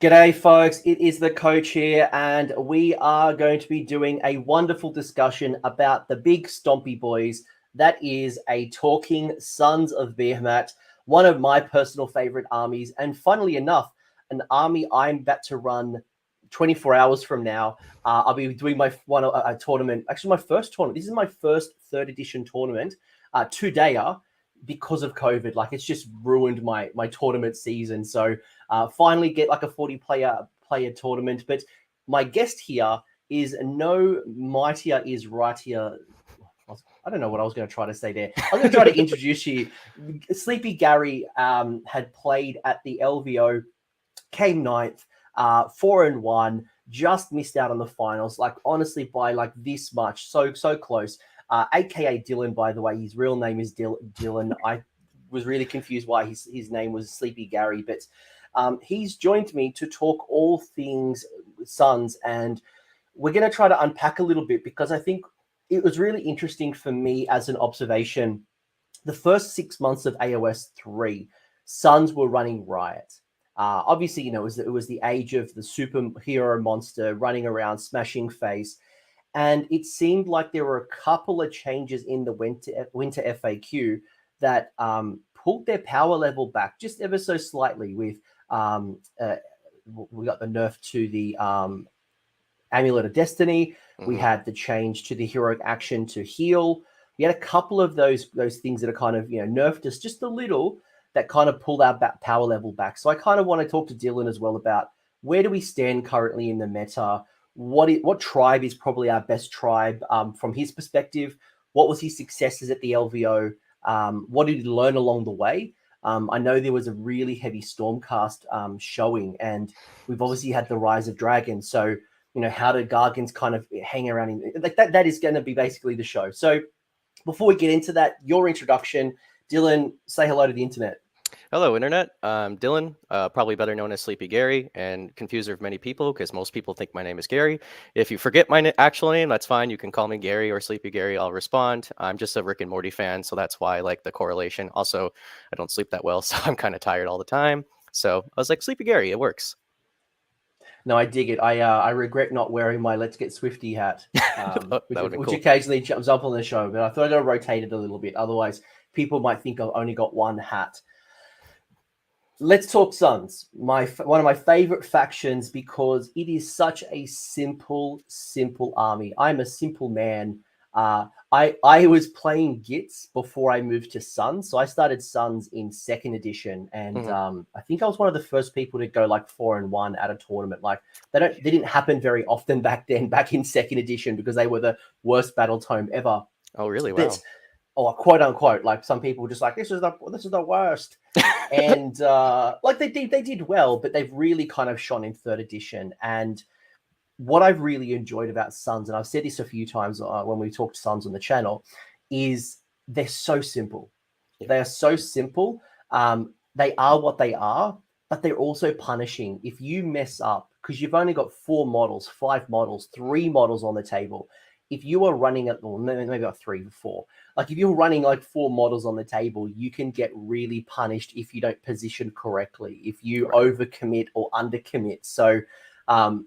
G'day, folks. It is the coach here, and we are going to be doing a wonderful discussion about the big stompy boys. That is a talking Sons of Behemat, one of my personal favorite armies. And funnily enough, an army I'm about to run 24 hours from now. I'll be doing a tournament, actually my first tournament. This is my first third edition tournament, two-dayer, because of COVID. Like, it's just ruined my tournament season. So finally get like a 40 player tournament. But my guest here is no mightier is rightier. I don't know what I was going to try to say there. I was going to try to introduce you. Sleepy Gary had played at the LVO, came ninth, 4-1, just missed out on the finals. Like, honestly, by like this much, so close. AKA Dylan, by the way. His real name is Dylan. I was really confused why his name was Sleepy Gary, but he's joined me to talk all things Suns, and we're going to try to unpack a little bit, because I think it was really interesting for me as an observation. The first 6 months of AOS 3, Suns were running riot. Obviously, it was the age of the superhero monster running around smashing face. And it seemed like there were a couple of changes in the winter FAQ that pulled their power level back just ever so slightly. With we got the nerf to the Amulet of Destiny. Mm-hmm. We had the change to the heroic action to heal. We had a couple of those things that are kind of nerfed us just a little, that kind of pulled our power level back. So I kind of want to talk to Dylan as well about where do we stand currently in the meta. What tribe is probably our best tribe from his perspective? What was his successes at the LVO? What did he learn along the way? I know there was a really heavy Stormcast showing, and we've obviously had the Rise of Dragons. So, how do Gargants kind of hang around in like that? That is going to be basically the show. So before we get into that, your introduction, Dylan, say hello to the internet. Hello, Internet. I'm Dylan, probably better known as Sleepy Gary, and confuser of many people because most people think my name is Gary. If you forget my actual name, that's fine. You can call me Gary or Sleepy Gary. I'll respond. I'm just a Rick and Morty fan, so that's why I like the correlation. Also, I don't sleep that well, so I'm kind of tired all the time. So I was like, Sleepy Gary, it works. No, I dig it. I regret not wearing my Let's Get Swifty hat, which cool. Occasionally jumps up on the show, but I thought I'd gotta rotate it a little bit. Otherwise, people might think I've only got one hat. Let's talk Suns, one of my favorite factions, because it is such a simple army. I'm a simple man. I was playing Gits before I moved to Suns, so I started Suns in 2nd edition, and I think I was one of the first people to go like 4-1 at a tournament. Like, they didn't happen very often back then, back in 2nd edition, because they were the worst battle tome ever. Oh, really? Wow. Or quote unquote, like some people just like, this is the worst. And like they did well, but they've really kind of shone in 3rd edition. And what I've really enjoyed about Suns, and I've said this a few times when we talked Suns on the channel, is they're so simple. Yeah. They are so simple. They are what they are, but they're also punishing. If you mess up, because you've only got 4 models, 5 models, 3 models on the table. If you are running at, well, maybe not 3 or 4, like if you're running like 4 models on the table, you can get really punished if you don't position correctly, if you overcommit or undercommit. So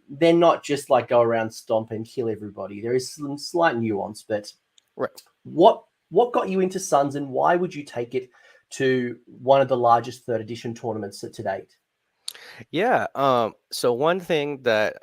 they're not just like go around stomp and kill everybody. There is some slight nuance, but what got you into Suns, and why would you take it to one of the largest 3rd edition tournaments to date? Yeah. So one thing that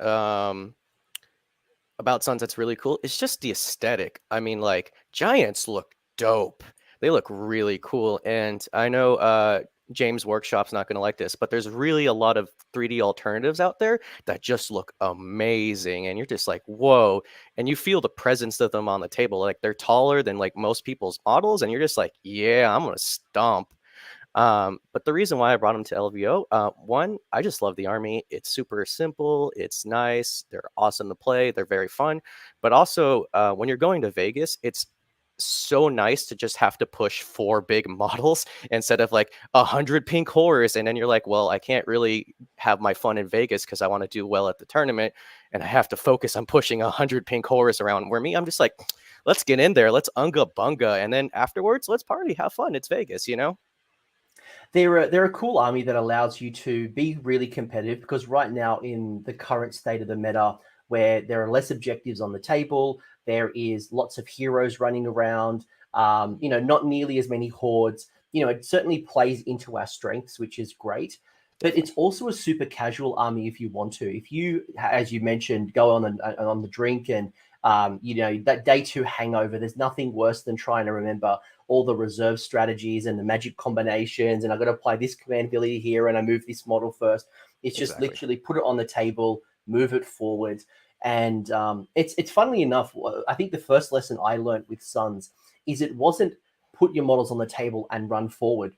about Suns that's really cool, it's just the aesthetic. I mean, like, giants look dope. They look really cool. And I know James Workshop's not going to like this, but there's really a lot of 3D alternatives out there that just look amazing. And you're just like, whoa. And you feel the presence of them on the table. Like, they're taller than like most people's models. And you're just like, yeah, I'm going to stomp. But the reason why I brought them to LVO, one, I just love the army. It's super simple. It's nice. They're awesome to play. They're very fun. But also, when you're going to Vegas, it's so nice to just have to push 4 big models instead of like 100 pink horrors. And then you're like, well, I can't really have my fun in Vegas because I want to do well at the tournament. And I have to focus on pushing 100 pink horrors around. Where me, I'm just like, let's get in there. Let's unga bunga. And then afterwards, let's party, have fun. It's Vegas, They're a cool army that allows you to be really competitive, because right now in the current state of the meta, where there are less objectives on the table, there is lots of heroes running around, not nearly as many hordes. It certainly plays into our strengths, which is great. But it's also a super casual army if you want to. If you, as you mentioned, go on the drink and that day two hangover, there's nothing worse than trying to remember all the reserve strategies and the magic combinations, and I've got to apply this command ability here, and I move this model first. It's just literally put it on the table, move it forward. And it's funnily enough, I think the first lesson I learned with Sons is it wasn't put your models on the table and run forward.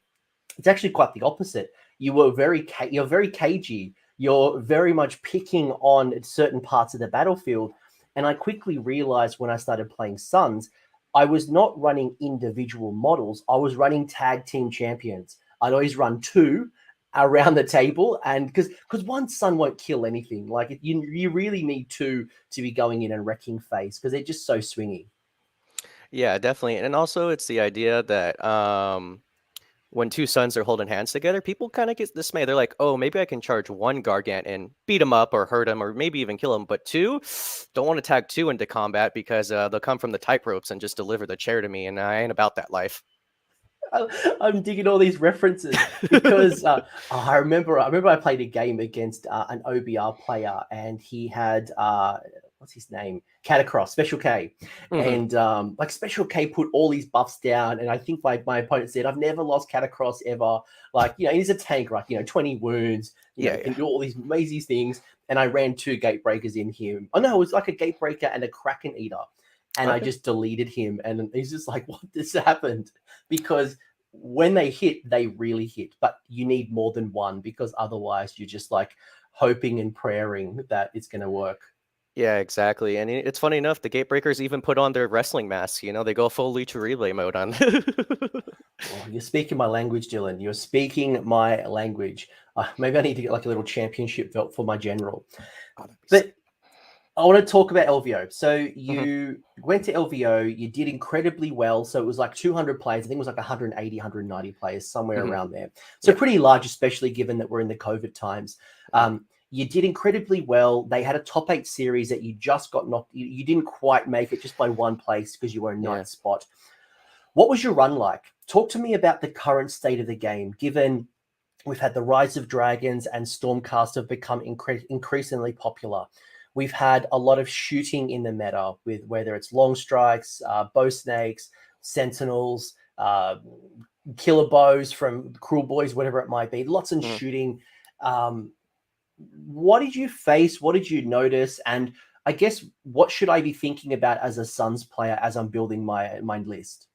It's actually quite the opposite. You're very cagey. You're very much picking on certain parts of the battlefield. And I quickly realized when I started playing Sons, I was not running individual models. I was running tag team champions. I'd always run two around the table, and because one Sun won't kill anything. Like you really need two to be going in and wrecking face, because they're just so swingy. Yeah, definitely. And also it's the idea that when two sons are holding hands together, people kind of get dismayed. They're like, oh, maybe I can charge one Gargant and beat him up or hurt him or maybe even kill him. But two, don't want to tag two into combat because they'll come from the tight ropes and just deliver the chair to me. And I ain't about that life. I'm digging all these references because I remember I played a game against an OBR player, and he had what's his name? Catacross, Special K. Mm-hmm. And like Special K put all these buffs down, and I think my opponent said, I've never lost Catacross ever. Like, he's a tank, right? 20 wounds, can do all these amazing things. And I ran two Gatebreakers in him. Oh no, it was like a Gatebreaker and a Kraken Eater. And I just deleted him. And he's just like, what this happened? Because when they hit, they really hit. But you need more than one, because otherwise you're just like hoping and praying that it's going to work. Yeah, exactly. And it's funny enough, the Gatebreakers even put on their wrestling masks. They go full Lucha Relay mode on. Oh, you're speaking my language, Dylan. You're speaking my language. Maybe I need to get like a little championship belt for my general. But I want to talk about LVO. So you went to LVO, you did incredibly well. So it was like 200 players. I think it was like 180, 190 players, somewhere around there. So pretty large, especially given that we're in the COVID times. You did incredibly well. They had a top 8 series that you just got knocked. You didn't quite make it, just by one place, because you were in ninth spot. What was your run like? Talk to me about the current state of the game, given we've had the Rise of Dragons and Stormcast have become increasingly popular. We've had a lot of shooting in the meta, with whether it's long strikes, bow snakes, sentinels, killer bows from Cruel Boys, whatever it might be. Lots of shooting. What did you face? What did you notice? And I guess, what should I be thinking about as a Suns player as I'm building my list?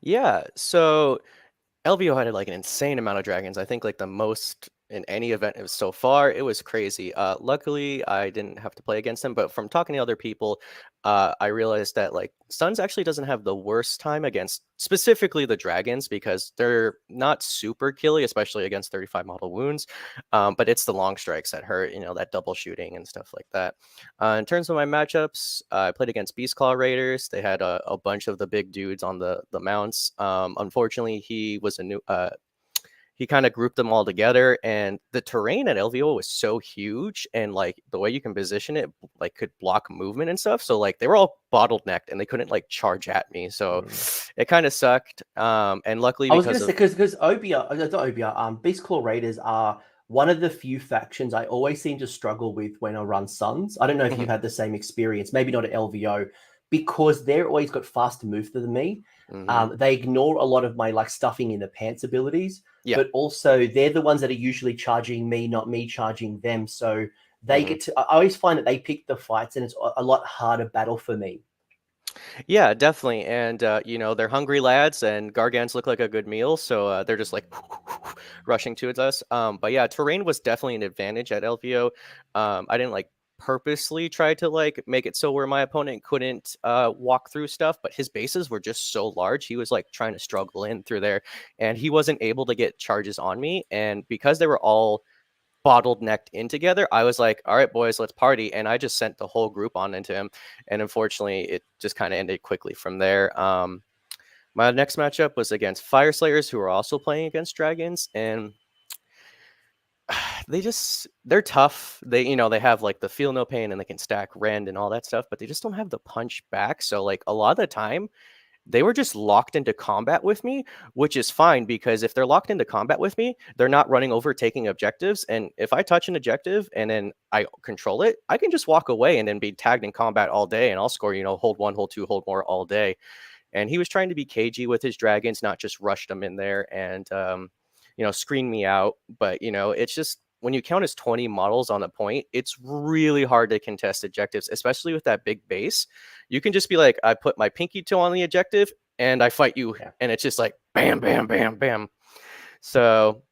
Yeah, so LVO had like an insane amount of dragons. I think like the most in any event so far. It was crazy. Luckily, I didn't have to play against them, but from talking to other people, I realized that like Suns actually doesn't have the worst time against specifically the dragons, because they're not super killy, especially against 35 model wounds. But it's the long strikes that hurt, that double shooting and stuff like that. In terms of my matchups, I played against Beast Claw Raiders. They had a bunch of the big dudes on the mounts. Unfortunately, he kind of grouped them all together, and the terrain at LVO was so huge, and like the way you can position it like could block movement and stuff, so like they were all bottlenecked and they couldn't like charge at me, so it kind of sucked. And luckily, I was going to say, because OBR, not OBR, Beast Claw Raiders are one of the few factions I always seem to struggle with when I run Suns. I don't know if you've had the same experience, maybe not at LVO, because they're always got faster move than me. They ignore a lot of my like stuffing in the pants abilities, but also they're the ones that are usually charging me, not me charging them. So they get to, I always find that they pick the fights, and it's a lot harder battle for me. Yeah, definitely. And, they're hungry lads, and Gargants look like a good meal. So they're just like rushing towards us. But yeah, terrain was definitely an advantage at LVO. I didn't like purposely try to like make it so where my opponent couldn't walk through stuff, but his bases were just so large. He was like trying to struggle in through there, and he wasn't able to get charges on me. And because they were all bottlenecked in together, I was like, all right, boys, let's party. And I just sent the whole group on into him. And unfortunately, it just kind of ended quickly from there. My next matchup was against Fire Slayers, who are also playing against dragons, and they're tough. They have like the feel no pain and they can stack rend and all that stuff, but they just don't have the punch back. So like a lot of the time they were just locked into combat with me, which is fine because if they're locked into combat with me, they're not running over taking objectives. And if I touch an objective and then I control it, I can just walk away and then be tagged in combat all day and I'll score, hold one, hold two, hold more all day. And he was trying to be cagey with his dragons, not just rush them in there and screen me out. But it's just when you count as 20 models on the point, it's really hard to contest objectives, especially with that big base. You can just be like, I put my pinky toe on the objective and I fight you. Yeah. And it's just like bam, bam, bam, bam. So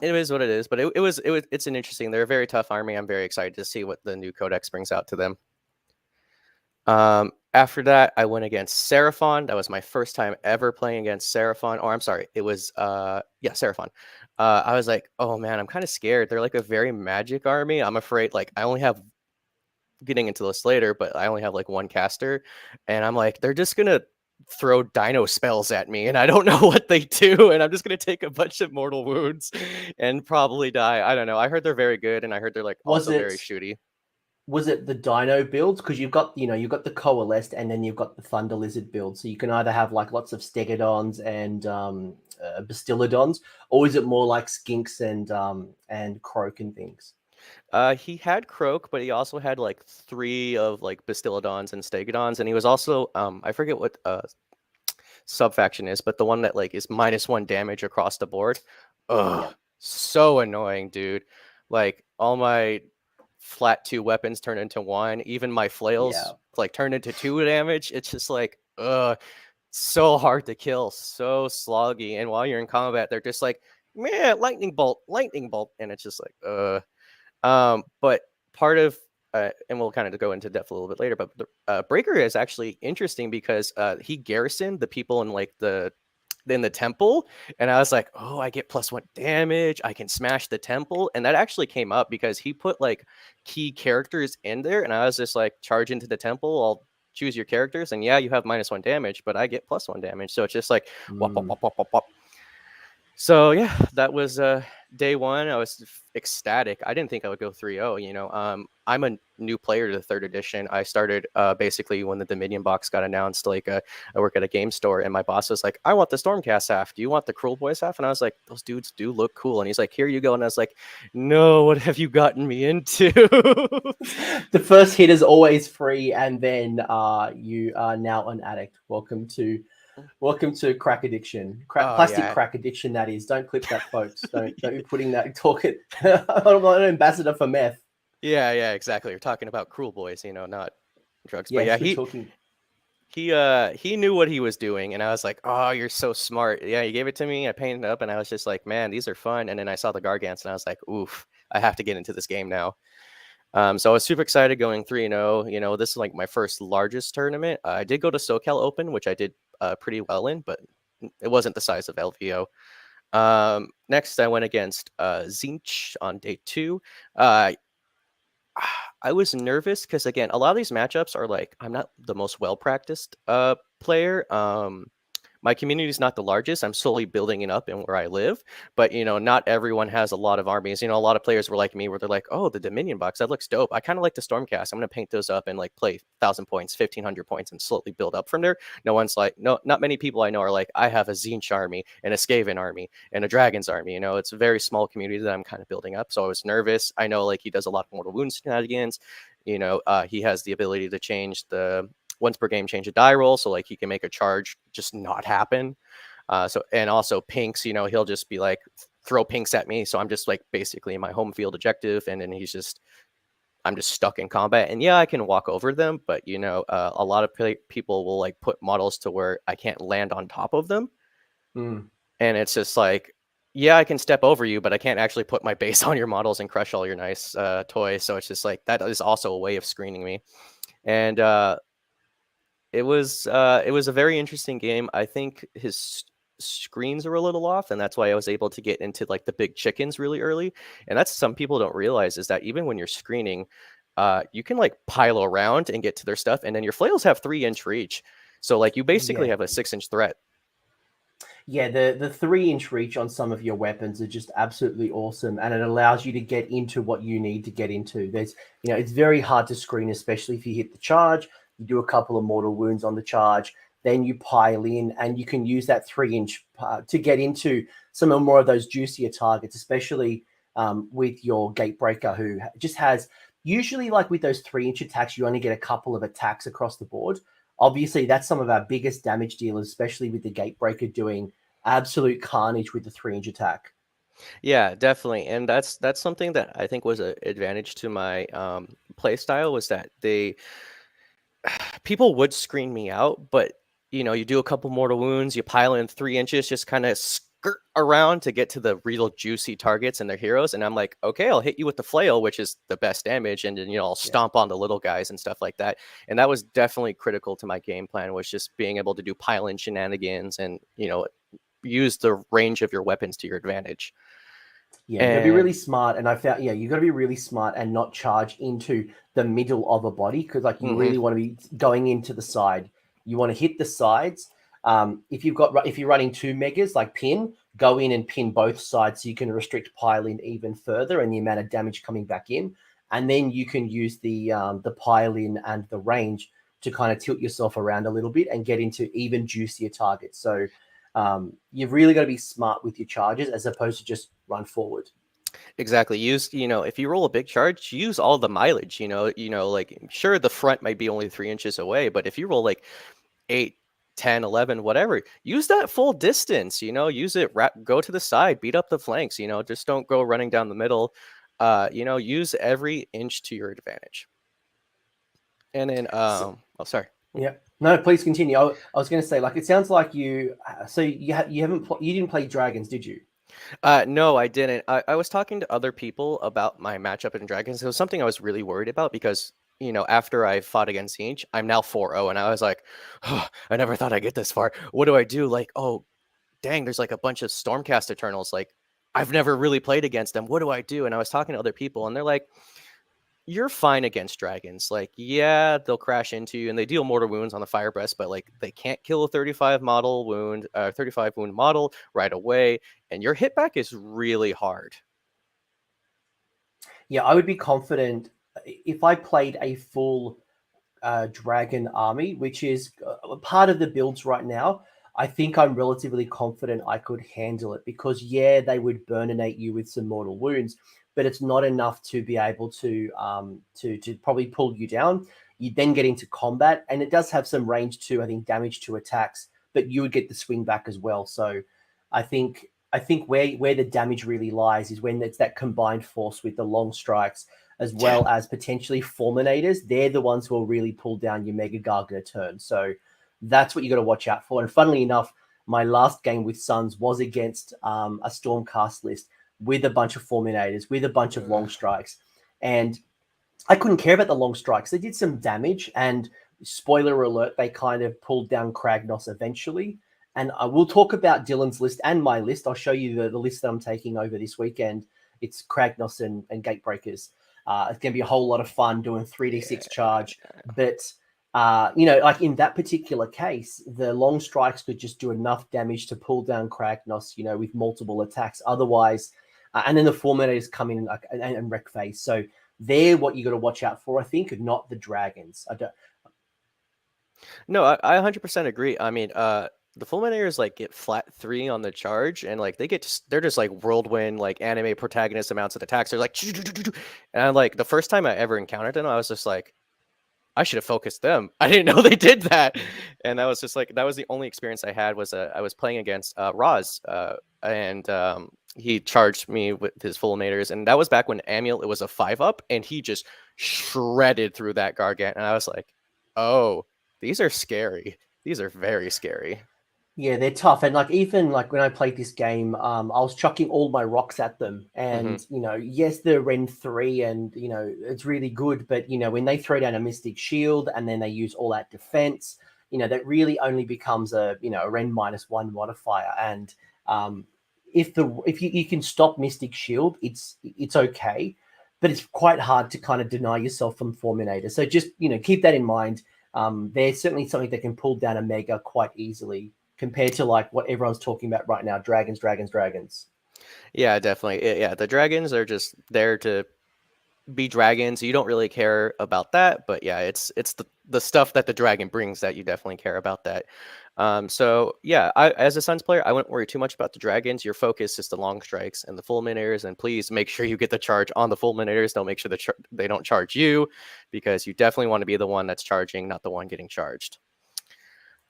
it is what it is. But it's an interesting, they're a very tough army. I'm very excited to see what the new codex brings out to them. After that, I went against Seraphon. That was my first time ever playing against Seraphon. Or I'm sorry, it was Seraphon. I was like, oh man, I'm kind of scared. They're like a very magic army. I'm afraid, like, I only have, getting into this later, but I only have like one caster. And I'm like, they're just gonna throw dino spells at me and I don't know what they do. And I'm just gonna take a bunch of mortal wounds and probably die. I don't know. I heard they're very good and I heard they're like also very shooty. Was it the dino builds? Because you've got the coalesced and then you've got the thunder lizard build. So you can either have like lots of stegodons and bastillodons, or is it more like skinks and croak and things? He had croak, but he also had like 3 of like bastillodons and stegodons, and he was also I forget what subfaction is, but the one that like is -1 damage across the board. Ugh, yeah. So annoying, dude. Like all my flat 2 weapons turn into 1. Even my flails like turn into 2 damage. It's just like, so hard to kill, so sloggy. And while you're in combat, they're just like, man, lightning bolt, and it's just like, but part of and we'll kind of go into depth a little bit later, but the Breaker is actually interesting because he garrisoned the people in like in the temple, and I was like, oh, I get +1 damage, I can smash the temple. And that actually came up because he put like key characters in there, and I was just like, charge into the temple, I'll choose your characters, and yeah, you have -1 damage, but I get +1 damage. So it's just like wop, wop, wop, wop, wop, wop. So yeah, that was day 1. I was ecstatic. I didn't think I would go 3-0. I'm a new player to the 3rd edition. I started basically when the Dominion box got announced. Like I work at a game store, and my boss was like, I want the Stormcast half, do you want the Cruel Boys half? And I was like, those dudes do look cool. And he's like, here you go. And I was like, no, what have you gotten me into? The first hit is always free, and then you are now an addict. Welcome to crack addiction, plastic crack addiction. That is. Don't clip that, folks. Don't be putting that. Talking. I'm not an ambassador for meth. Yeah, exactly. You're talking about Cruel Boys, not drugs. Yeah, but yeah, he knew what he was doing, and I was like, oh, you're so smart. Yeah, he gave it to me. I painted it up, and I was just like, man, these are fun. And then I saw the Gargants, and I was like, oof, I have to get into this game now. So I was super excited going 3-0. This is like my first largest tournament. I did go to SoCal Open, which I did pretty well in, but it wasn't the size of LVO. Next, I went against Zinch on day 2. I was nervous because, again, a lot of these matchups are like, I'm not the most well-practiced player. My community is not the largest. I'm slowly building it up in where I live. But, not everyone has a lot of armies. A lot of players were like me, where they're like, oh, the Dominion box, that looks dope. I kind of like the Stormcast. I'm going to paint those up and like play 1,000 points, 1,500 points, and slowly build up from there. Not many people I know are like, I have a Zinch army and a Skaven army and a Dragons army. It's a very small community that I'm kind of building up. So I was nervous. I know like he does a lot of mortal wounds shenanigans. He has the ability to change once per game change a die roll, so like he can make a charge just not happen. And also pinks, he'll just be like, throw pinks at me, so I'm just like basically in my home field objective, and then I'm just stuck in combat. And yeah, I can walk over them, but a lot of people will like put models to where I can't land on top of them. And it's just like, yeah, I can step over you, but I can't actually put my base on your models and crush all your nice toys. So it's just like, that is also a way of screening me. And it was a very interesting game. I think his screens are a little off, and that's why I was able to get into like the big chickens really early. And that's, some people don't realize, is that even when you're screening, you can like pile around and get to their stuff, and then your flails have 3-inch reach. So like you basically Yeah. have a 6-inch threat. Yeah, the 3-inch reach on some of your weapons are just absolutely awesome, and it allows you to get into what you need to get into. It's very hard to screen, especially if you hit the charge. You do a couple of mortal wounds on the charge, then you pile in, and you can use that 3-inch to get into some more of those juicier targets, especially with your Gatebreaker, who just has usually, like with those 3-inch attacks, you only get a couple of attacks across the board. Obviously, that's some of our biggest damage dealers, especially with the Gatebreaker doing absolute carnage with the 3-inch attack. Yeah, definitely. And that's something that I think was an advantage to my play style, was that people would screen me out, but you do a couple mortal wounds, you pile in 3 inches, just kind of skirt around to get to the real juicy targets and their heroes. And I'm like, okay, I'll hit you with the flail, which is the best damage, and then I'll stomp on the little guys and stuff like that. And that was definitely critical to my game plan, was just being able to do pile in shenanigans and use the range of your weapons to your advantage. Yeah, you got to be And really smart. And I found, you got to be really smart and not charge into the middle of a body, because like you really want to be going into the side. You want to hit the sides. If you're running 2 megas like pin, go in and pin both sides so you can restrict pile in even further and the amount of damage coming back in. And then you can use the pile in and the range to kind of tilt yourself around a little bit and get into even juicier targets. So you've really got to be smart with your charges as opposed to just run forward. Exactly. Use, if you roll a big charge, use all the mileage, like sure, the front might be only 3 inches away, but if you roll like 8, 10, 11, whatever, use that full distance, use it, go to the side, beat up the flanks, just don't go running down the middle. Use every inch to your advantage. And then, sorry. Yeah. No, please continue. I was going to say, like, it sounds like you didn't play dragons, did you? No, I didn't. I was talking to other people about my matchup in Dragons. It was something I was really worried about because, after I fought against Siege, I'm now 4-0, and I was like, oh, I never thought I'd get this far. What do I do? Like, oh, dang, there's like a bunch of Stormcast Eternals. Like, I've never really played against them. What do I do? And I was talking to other people, and they're like, you're fine against dragons. Like, yeah, they'll crash into you and they deal mortal wounds on the fire breast, but like they can't kill a 35 wound model right away. And your hit back is really hard. Yeah, I would be confident if I played a full dragon army, which is part of the builds right now. I think I'm relatively confident I could handle it because, yeah, they would burninate you with some mortal wounds, but it's not enough to be able to probably pull you down. You then get into combat, and it does have some range to, I think, damage to attacks, but you would get the swing back as well. So I think where the damage really lies is when it's that combined force with the long strikes as well as potentially fulminators. They're the ones who will really pull down your mega-gargant a turn. So that's what you got to watch out for. And funnily enough, my last game with Sons was against a Stormcast list with a bunch of fulminators, with a bunch of long strikes. And I couldn't care about the long strikes. They did some damage, and spoiler alert, they kind of pulled down Kragnos eventually. And I will talk about Dylan's list and my list. I'll show you the list that I'm taking over this weekend. It's Kragnos and Gatebreakers. It's going to be a whole lot of fun doing 3d6 charge. But, like in that particular case, the long strikes could just do enough damage to pull down Kragnos, with multiple attacks. Otherwise, and then the fulminators come in and wreck phase. So they're what you got to watch out for, I think, not the dragons. No, I 100% agree. I mean, the fulminators like get flat 3 on the charge, and like they're just like whirlwind, like anime protagonist amounts of attacks. They're like, and like the first time I ever encountered them, I was just like, I should have focused them. I didn't know they did that. And that was just like, that was the only experience I had. Was I was playing against Roz, and he charged me with his fulminators, and that was back when Amulet was a 5-up, and he just shredded through that Gargant, and I was like, oh, these are scary. These are very scary. Yeah, they're tough. And like even like when I played this game, I was chucking all my rocks at them. And yes, they're Ren 3 and it's really good, but when they throw down a Mystic Shield and then they use all that defense, that really only becomes a Ren -1 modifier. And if you can stop Mystic Shield, it's okay, but it's quite hard to kind of deny yourself from Fulminator. So just keep that in mind. they're certainly something that can pull down a mega quite easily compared to like what everyone's talking about right now, dragons, dragons, dragons. Yeah, definitely. Yeah, the dragons are just there to be dragons. You don't really care about that, but yeah, it's the stuff that the dragon brings that you definitely care about that. So yeah, as a Suns player, I wouldn't worry too much about the dragons. Your focus is the long strikes and the fulminators, and please make sure you get the charge on the fulminators. Don't make sure they don't charge you, because you definitely want to be the one that's charging, not the one getting charged.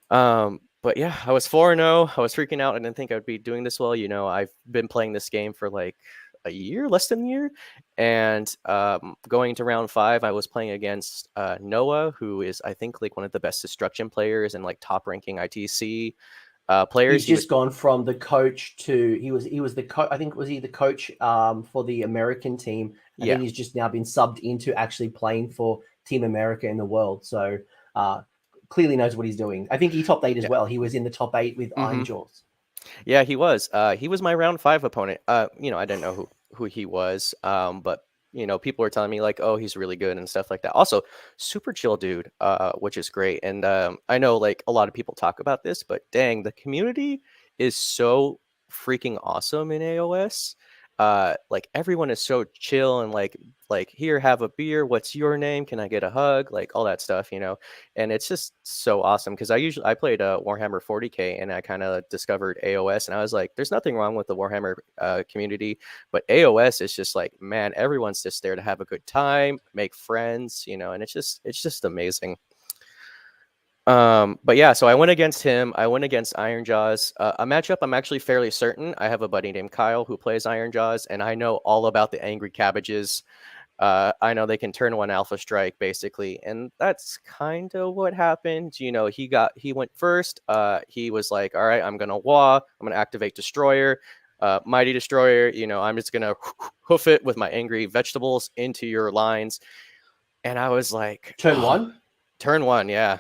But yeah, I was 4-0. I was freaking out. I didn't think I would be doing this well. You know, I've been playing this game for like a year, less than a year. And going to round 5, I was playing against Noah, who is, I think, like one of the best destruction players and like top ranking ITC players. He's just gone from the coach to he was the coach. I think was he the coach for the American team, and Yeah. then he's just now been subbed into actually playing for Team America in the world. So clearly knows what he's doing. I think he topped 8 as well. He was in the top 8 with Iron Jaws. Yeah, he was. He was my round 5 opponent. You know, I didn't know who he was. But you know, people were telling me like, oh, he's really good and stuff like that. Also, super chill dude, which is great. And I know like a lot of people talk about this, but dang, the community is so freaking awesome in AOS. Like everyone is so chill and like here, have a beer, what's your name, can I get a hug, like all that stuff, you know. And it's just so awesome because I played Warhammer 40k, and I kind of discovered AOS, and I was like, there's nothing wrong with the Warhammer community, but AOS is just like, man, everyone's just there to have a good time, make friends, you know. And it's just amazing. But yeah, so I went against him. I went against Iron Jaws. A matchup I'm actually fairly certain. I have a buddy named Kyle who plays Iron Jaws, and I know all about the angry cabbages. I know they can turn 1 alpha strike basically, and that's kind of what happened. You know, he went first. He was like, all right, I'm gonna activate Destroyer, Mighty Destroyer. You know, I'm just gonna hoof it with my angry vegetables into your lines. And I was like, turn 1. Turn 1, yeah.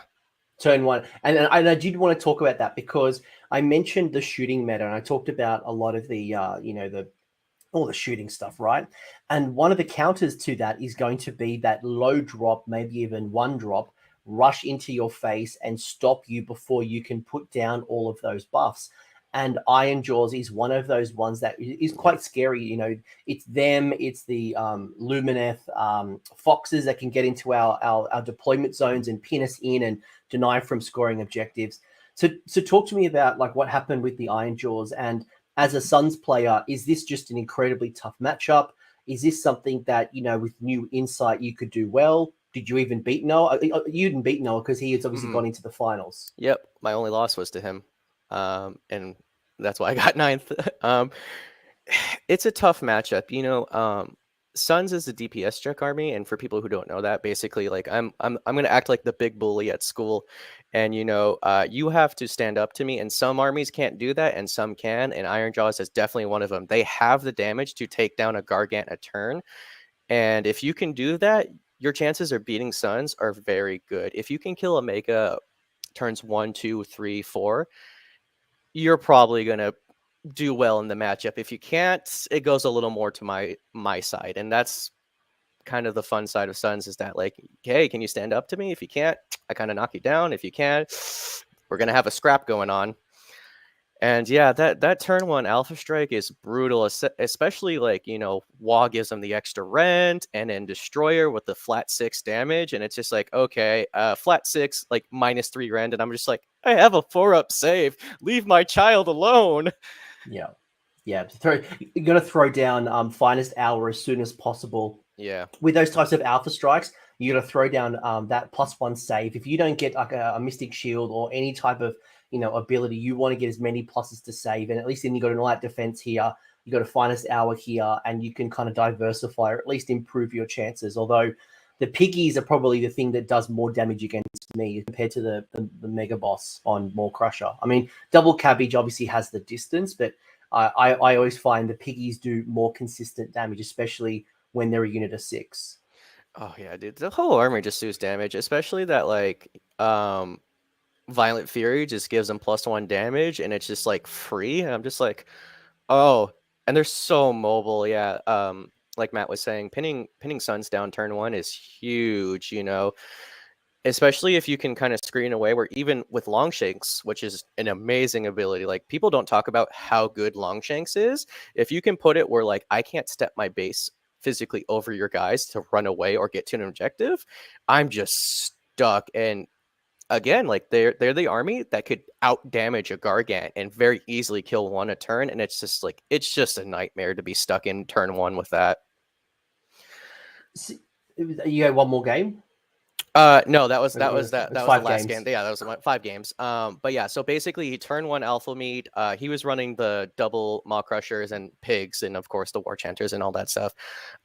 Turn 1. And I did want to talk about that because I mentioned the shooting meta, and I talked about a lot of the you know, the all the shooting stuff, right? And one of the counters to that is going to be that low drop, maybe even 1 drop, rush into your face and stop you before you can put down all of those buffs. And Iron Jaws is one of those ones that is quite scary. You know, it's them, it's the Lumineth foxes that can get into our deployment zones and pin us in and deny from scoring objectives. So talk to me about like what happened with the Iron Jaws, and as a Suns player, is this just an incredibly tough matchup? Is this something that, you know, with new insight you could do well? Did you even beat Noah? You didn't beat Noah because he has obviously gone into the finals. Yep, my only loss was to him, and that's why I got 9th. It's a tough matchup, you know. Suns is a DPS check army, and for people who don't know that, basically, like I'm gonna act like the big bully at school, and you know, you have to stand up to me. And some armies can't do that, and some can. And Iron Jaws is definitely one of them. They have the damage to take down a Gargant a turn, and if you can do that, your chances of beating Suns are very good. If you can kill a Mega turns 1, 2, 3, 4, you're probably gonna do well in the matchup. If you can't, it goes a little more to my side, and that's kind of the fun side of Suns, is that like, hey, can you stand up to me? If you can't, I kind of knock you down. If you can, we're gonna have a scrap going on. And yeah, that turn 1 alpha strike is brutal, especially like, you know, Wa gives them the extra rent, and then Destroyer with the flat 6 damage, and it's just like, okay, flat 6 like -3 rend, and I'm just like, I have a 4-up save. Leave my child alone. Yeah. You got to throw down finest hour as soon as possible. Yeah. With those types of alpha strikes, you got to throw down that +1 save. If you don't get like a mystic shield or any type of, you know, ability, you want to get as many pluses to save. And at least then you got an all-out defense here. You got a finest hour here, and you can kind of diversify or at least improve your chances. Although the piggies are probably the thing that does more damage against me compared to the mega boss on Maw Crusher. I mean, double cabbage obviously has the distance, but I always find the piggies do more consistent damage, especially when they're a unit of 6. Oh yeah, dude. The whole armor just does damage, especially that like Violent Fury just gives them +1 damage, and it's just like free. And I'm just like, oh, and they're so mobile. Yeah. Like Matt was saying, pinning Suns down turn 1 is huge, you know. Especially if you can kind of screen away, where even with Longshanks, which is an amazing ability, like people don't talk about how good Longshanks is. If you can put it where like I can't step my base physically over your guys to run away or get to an objective, I'm just stuck. And again, like they're the army that could out damage a Gargant and very easily kill one a turn. And it's just a nightmare to be stuck in turn one with that. You had one more game? No, that was the last games. game. Yeah, that was 5 games. But yeah, so basically he turned 1 alpha meat. He was running the double maw crushers and pigs, and of course the war chanters and all that stuff.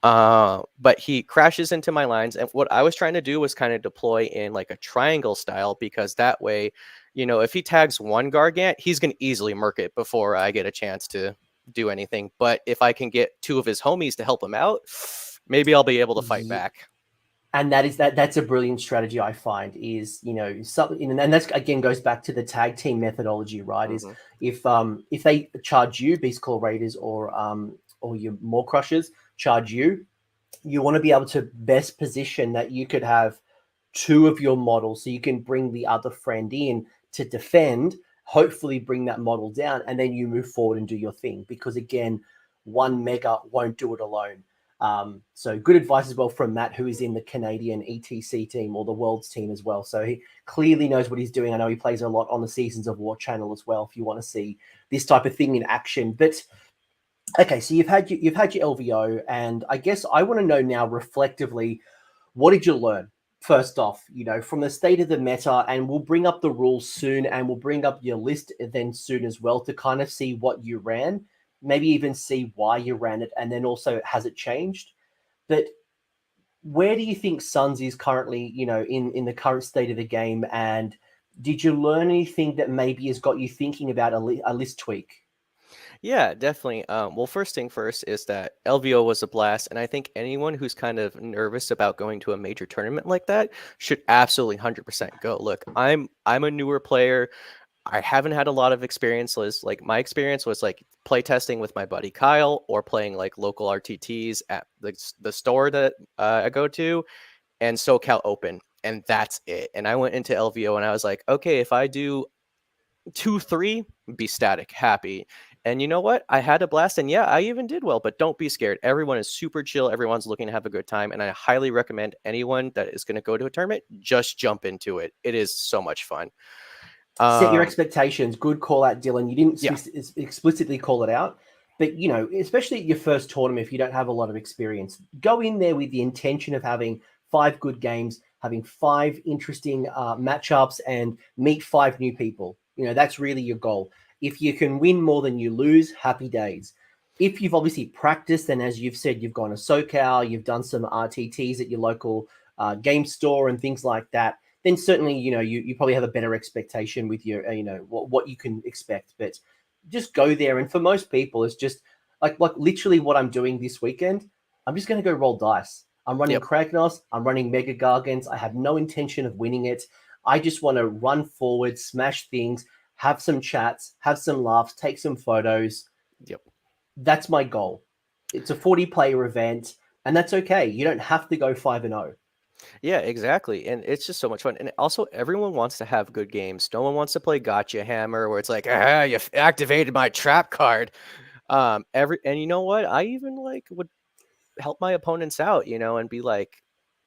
But he crashes into my lines, and what I was trying to do was kind of deploy in like a triangle style, because that way, you know, if he tags one Gargant, he's gonna easily murk it before I get a chance to do anything. But if I can get 2 of his homies to help him out, maybe I'll be able to fight back. And that's a brilliant strategy, I find, is, you know, something, and that's again goes back to the tag team methodology, right? Mm-hmm. Is if they charge you, Beast Claw Raiders or your Maw Crushers charge you, you want to be able to best position that you could have 2 of your models, so you can bring the other friend in to defend, hopefully bring that model down, and then you move forward and do your thing. Because again, one mega won't do it alone. So good advice as well from Matt, who is in the Canadian ETC team, or the Worlds team as well. So he clearly knows what he's doing. I know he plays a lot on the Seasons of War channel as well, if you want to see this type of thing in action. But okay, so you've had your LVO, and I guess I want to know now, reflectively, what did you learn? First off, you know, from the state of the meta, and we'll bring up the rules soon, and we'll bring up your list then soon as well, to kind of see what you ran, maybe even see why you ran it, and then also, has it changed? But where do you think Suns is currently, you know, in the current state of the game? And did you learn anything that maybe has got you thinking about a list tweak? Yeah, definitely. Well, first thing first is that LVO was a blast, and I think anyone who's kind of nervous about going to a major tournament like that should absolutely 100% go. Look, I'm a newer player. I haven't had a lot of experience. Like my experience was like play testing with my buddy Kyle, or playing like local RTTs at the store that I go to, and SoCal Open, and that's it. And I went into LVO and I was like, okay, if I do 2-3, be static, happy. And you know what? I had a blast, and yeah, I even did well. But don't be scared. Everyone is super chill. Everyone's looking to have a good time, and I highly recommend anyone that is going to go to a tournament, just jump into it. It is so much fun. Set your expectations. Good call out, Dylan. You didn't Yeah. explicitly call it out, but you know, especially at your first tournament, if you don't have a lot of experience, go in there with the intention of having 5 good games, having 5 interesting matchups, and meet 5 new people. You know, that's really your goal. If you can win more than you lose, happy days. If you've obviously practiced, and as you've said, you've gone to SoCal, you've done some RTTs at your local game store and things like that, then certainly, you know, you probably have a better expectation with your, you know, what you can expect. But just go there. And for most people, it's just like literally what I'm doing this weekend. I'm just going to go roll dice. I'm running Kragnos. I'm running mega-gargants. I have no intention of winning it. I just want to run forward, smash things, have some chats, have some laughs, take some photos. Yep. That's my goal. It's a 40-player event, and that's okay. You don't have to go 5-0. Yeah, exactly. And it's just so much fun. And also, everyone wants to have good games. No one wants to play Gotcha Hammer, where it's like, you activated my trap card. And you know what? I even like would help my opponents out, you know, and be like,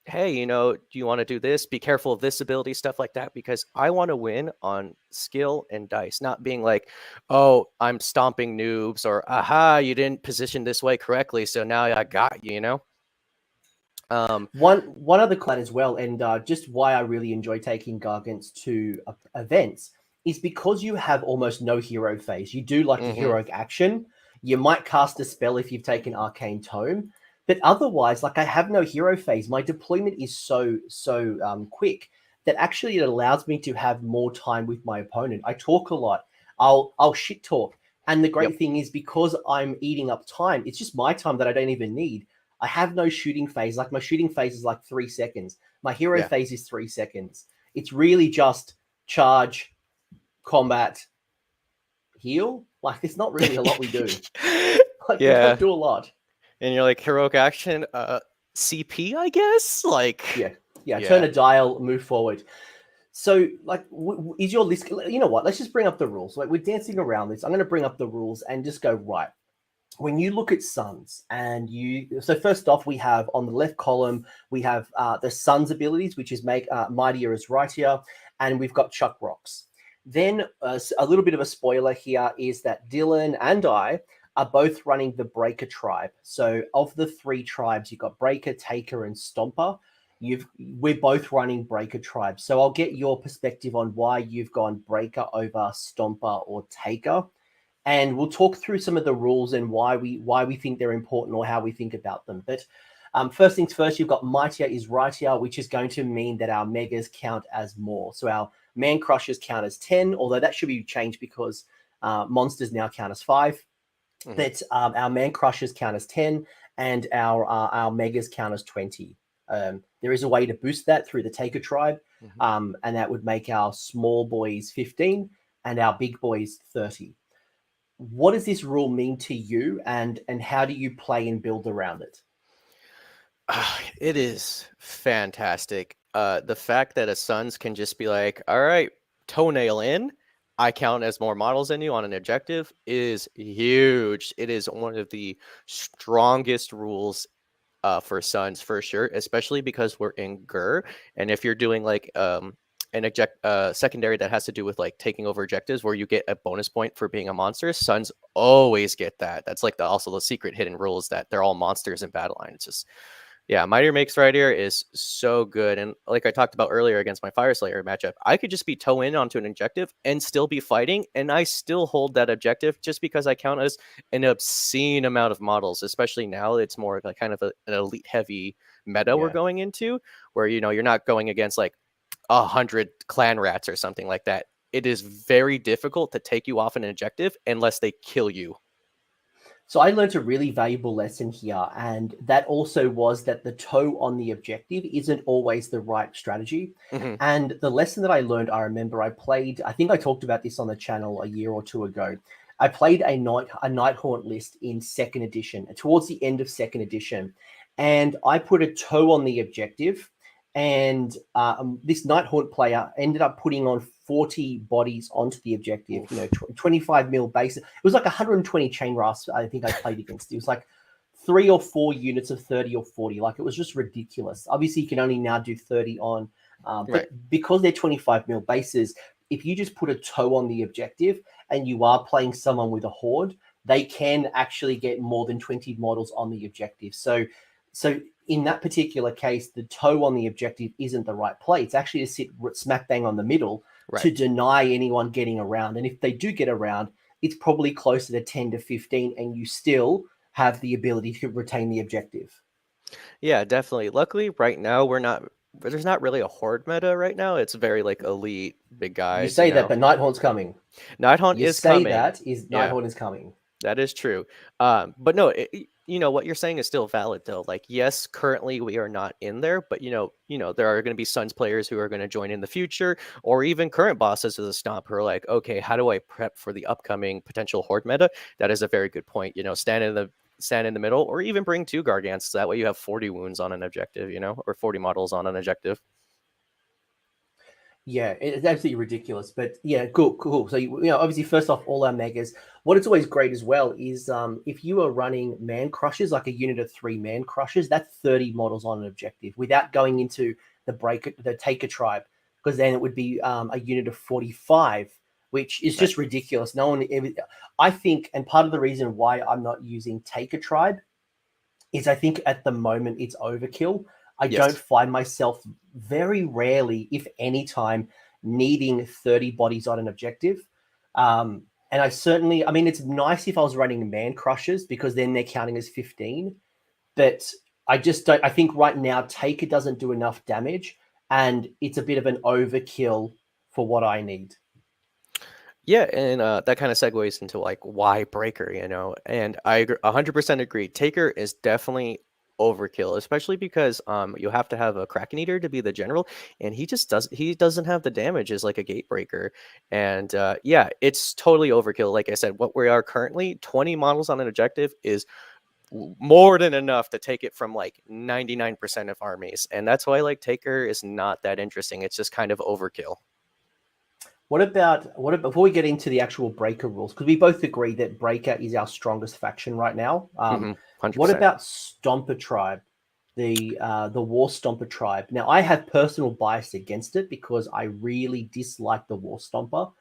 hey, you know, do you want to do this? Be careful of this ability, stuff like that, because I want to win on skill and dice, not being like, oh, I'm stomping noobs, or aha, you didn't position this way correctly, so now I got you, you know? One other clan as well, and just why I really enjoy taking Gargants to events is because you have almost no hero phase. You do like the heroic action. You might cast a spell if you've taken Arcane Tome, but otherwise, like, I have no hero phase. My deployment is so quick that actually it allows me to have more time with my opponent. I talk a lot. I'll shit talk, and the great thing is, because I'm eating up time, it's just my time that I don't even need. I have no shooting phase. Like, my shooting phase is like 3 seconds. My hero phase is 3 seconds. It's really just charge, combat, heal. Like, it's not really a lot we do. Like, we don't do a lot. And you're like, heroic action, CP, I guess? Like, yeah. Yeah, Yeah. turn a dial, move forward. So, like, is your list? You know what? Let's just bring up the rules. Like, we're dancing around this. I'm going to bring up the rules and just go right. When you look at Sons, and so first off, we have on the left column, we have the Sons abilities, which is make mightier as rightier, and we've got Chuck Rocks. Then a little bit of a spoiler here is that Dylan and I are both running the Breaker tribe. So of the 3 tribes, you've got Breaker, Taker, and Stomper. We're both running Breaker tribe. So I'll get your perspective on why you've gone Breaker over Stomper or Taker. And we'll talk through some of the rules and why we think they're important or how we think about them. But first things first, you've got mightier is rightier, which is going to mean that our megas count as more. So our man crushers count as 10, although that should be changed because monsters now count as 5. Mm-hmm. That our man crushers count as 10 and our megas count as 20. There is a way to boost that through the Taker tribe, and that would make our small boys 15 and our big boys 30. What does this rule mean to you, and how do you play and build around it? It is fantastic. The fact that a Sons can just be like, all right, toenail in, I count as more models than you on an objective is huge. It is one of the strongest rules for Sons for sure, especially because we're in Gur. And if you're doing like an secondary that has to do with like taking over objectives where you get a bonus point for being a monster, Sons always get that. That's like also the secret hidden rule is that they're all monsters in battle line. It's just, yeah, Mightier Makes Rightier is so good. And like I talked about earlier against my Fire Slayer matchup, I could just be toe in onto an objective and still be fighting, and I still hold that objective just because I count as an obscene amount of models, especially now it's more like kind of an elite heavy meta we're going into, where, you know, you're not going against like 100 clan rats or something like that. It is very difficult to take you off an objective unless they kill you. So I learned a really valuable lesson here, and that also was that the toe on the objective isn't always the right strategy. Mm-hmm. And the lesson that I learned, I remember I think I talked about this on the channel a year or 2 ago. I played a Nighthaunt list in 2nd edition, towards the end of 2nd edition, and I put a toe on the objective. And this Nighthaunt player ended up putting on 40 bodies onto the objective. Oof. You know, 25 mil base. It was like 120 chain rasps I think I played against. It was like 3 or 4 units of 30 or 40. Like, it was just ridiculous. Obviously, you can only now do 30 on. But because they're 25 mil bases, if you just put a toe on the objective and you are playing someone with a horde, they can actually get more than 20 models on the objective. So in that particular case, the toe on the objective isn't the right play. It's actually to sit smack bang on the middle to deny anyone getting around. And if they do get around, it's probably closer to 10 to 15, and you still have the ability to retain the objective. Yeah, definitely. Luckily, right now, there's not really a horde meta right now. It's very like elite, big guys. You say that, but Nighthaunt's coming. Nighthaunt is coming. Nighthaunt is coming. That is true. But no, you know, what you're saying is still valid though. Like, yes, currently we are not in there, but you know, there are going to be Sons players who are going to join in the future, or even current bosses of the Stomp who are like, okay, how do I prep for the upcoming potential horde meta? That is a very good point. You know, stand in the middle, or even bring 2 Gargants. So that way you have 40 wounds on an objective, you know, or 40 models on an objective. Yeah, it's absolutely ridiculous, but yeah, cool. So, you know, obviously, first off, all our megas. What is always great as well is if you are running man crushers, like a unit of 3 man crushers, that's 30 models on an objective without going into the Taker tribe, because then it would be a unit of 45, which is just ridiculous. No one, I think, and part of the reason why I'm not using Taker tribe is I think at the moment it's overkill. I don't find myself very rarely, if any time, needing 30 bodies on an objective. And I mean, it's nice if I was running man crushers, because then they're counting as 15. But I just don't, I think right now Taker doesn't do enough damage, and it's a bit of an overkill for what I need. Yeah, and that kind of segues into like why Breaker, you know, and I 100% agree. Taker is definitely overkill, especially because you have to have a Kraken Eater to be the general, and he doesn't have the damage as like a Gatebreaker. And yeah, it's totally overkill. Like I said, what we are currently, 20 models on an objective is more than enough to take it from like 99% of armies. And that's why like Taker is not that interesting. It's just kind of overkill. What about before we get into the actual Breaker rules? Because we both agree that Breaker is our strongest faction right now. 100%. What about Stomper Tribe, the War Stomper Tribe? Now, I have personal bias against it because I really dislike the War Stomper.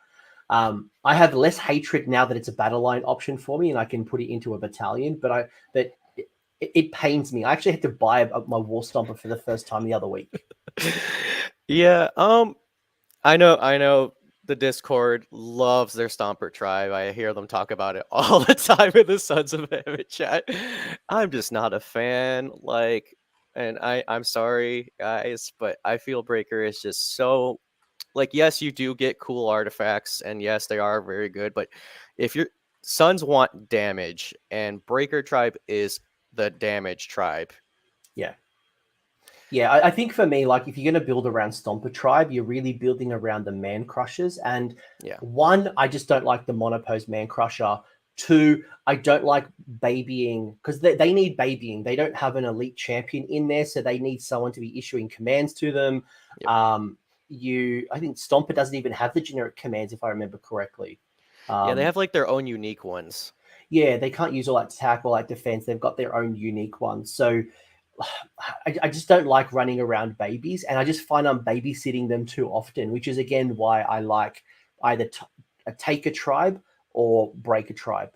I have less hatred now that it's a battle line option for me, and I can put it into a battalion. But it pains me. I actually had to buy my War Stomper for the first time the other week. Yeah. I know the Discord loves their Stomper tribe. I hear them talk about it all the time in the Sons of Behemat chat. I'm just not a fan. Like, and I'm sorry, guys, but I feel Breaker is just so like, yes, you do get cool artifacts, and yes, they are very good. But if your Sons want damage, and Breaker tribe is the damage tribe. Yeah. Yeah, I think for me, like if you're going to build around Stomper Tribe, you're really building around the Man Crushers. And Yeah. one, I just don't like the monopose Man Crusher. Two, I don't like babying because they need babying. They don't have an elite champion in there, so they need someone to be issuing commands to them. Yep. I think Stomper doesn't even have the generic commands, if I remember correctly. Yeah, they have like their own unique ones. Yeah, they can't use all like attack or like defense. They've got their own unique ones. So I just don't like running around babies, and I just find I'm babysitting them too often, which is again why I like either a Taker tribe or break a tribe.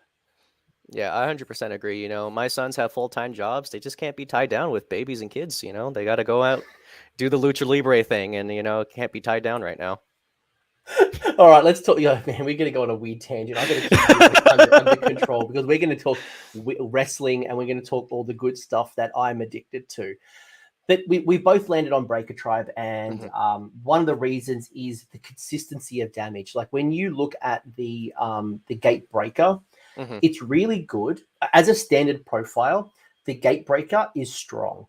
Yeah, I 100% agree. You know, my sons have full-time jobs. They just can't be tied down with babies and kids. You know, they got to go out, do the lucha libre thing, and you know, can't be tied down right now. All right, let's talk. Yeah, man, we're going to go on a weird tangent. I'm going to keep you under control because we're going to talk wrestling and we're going to talk all the good stuff that I'm addicted to. But we both landed on Breaker Tribe, and one of the reasons is the consistency of damage. Like when you look at the Gate Breaker, it's really good as a standard profile. The Gate Breaker is strong,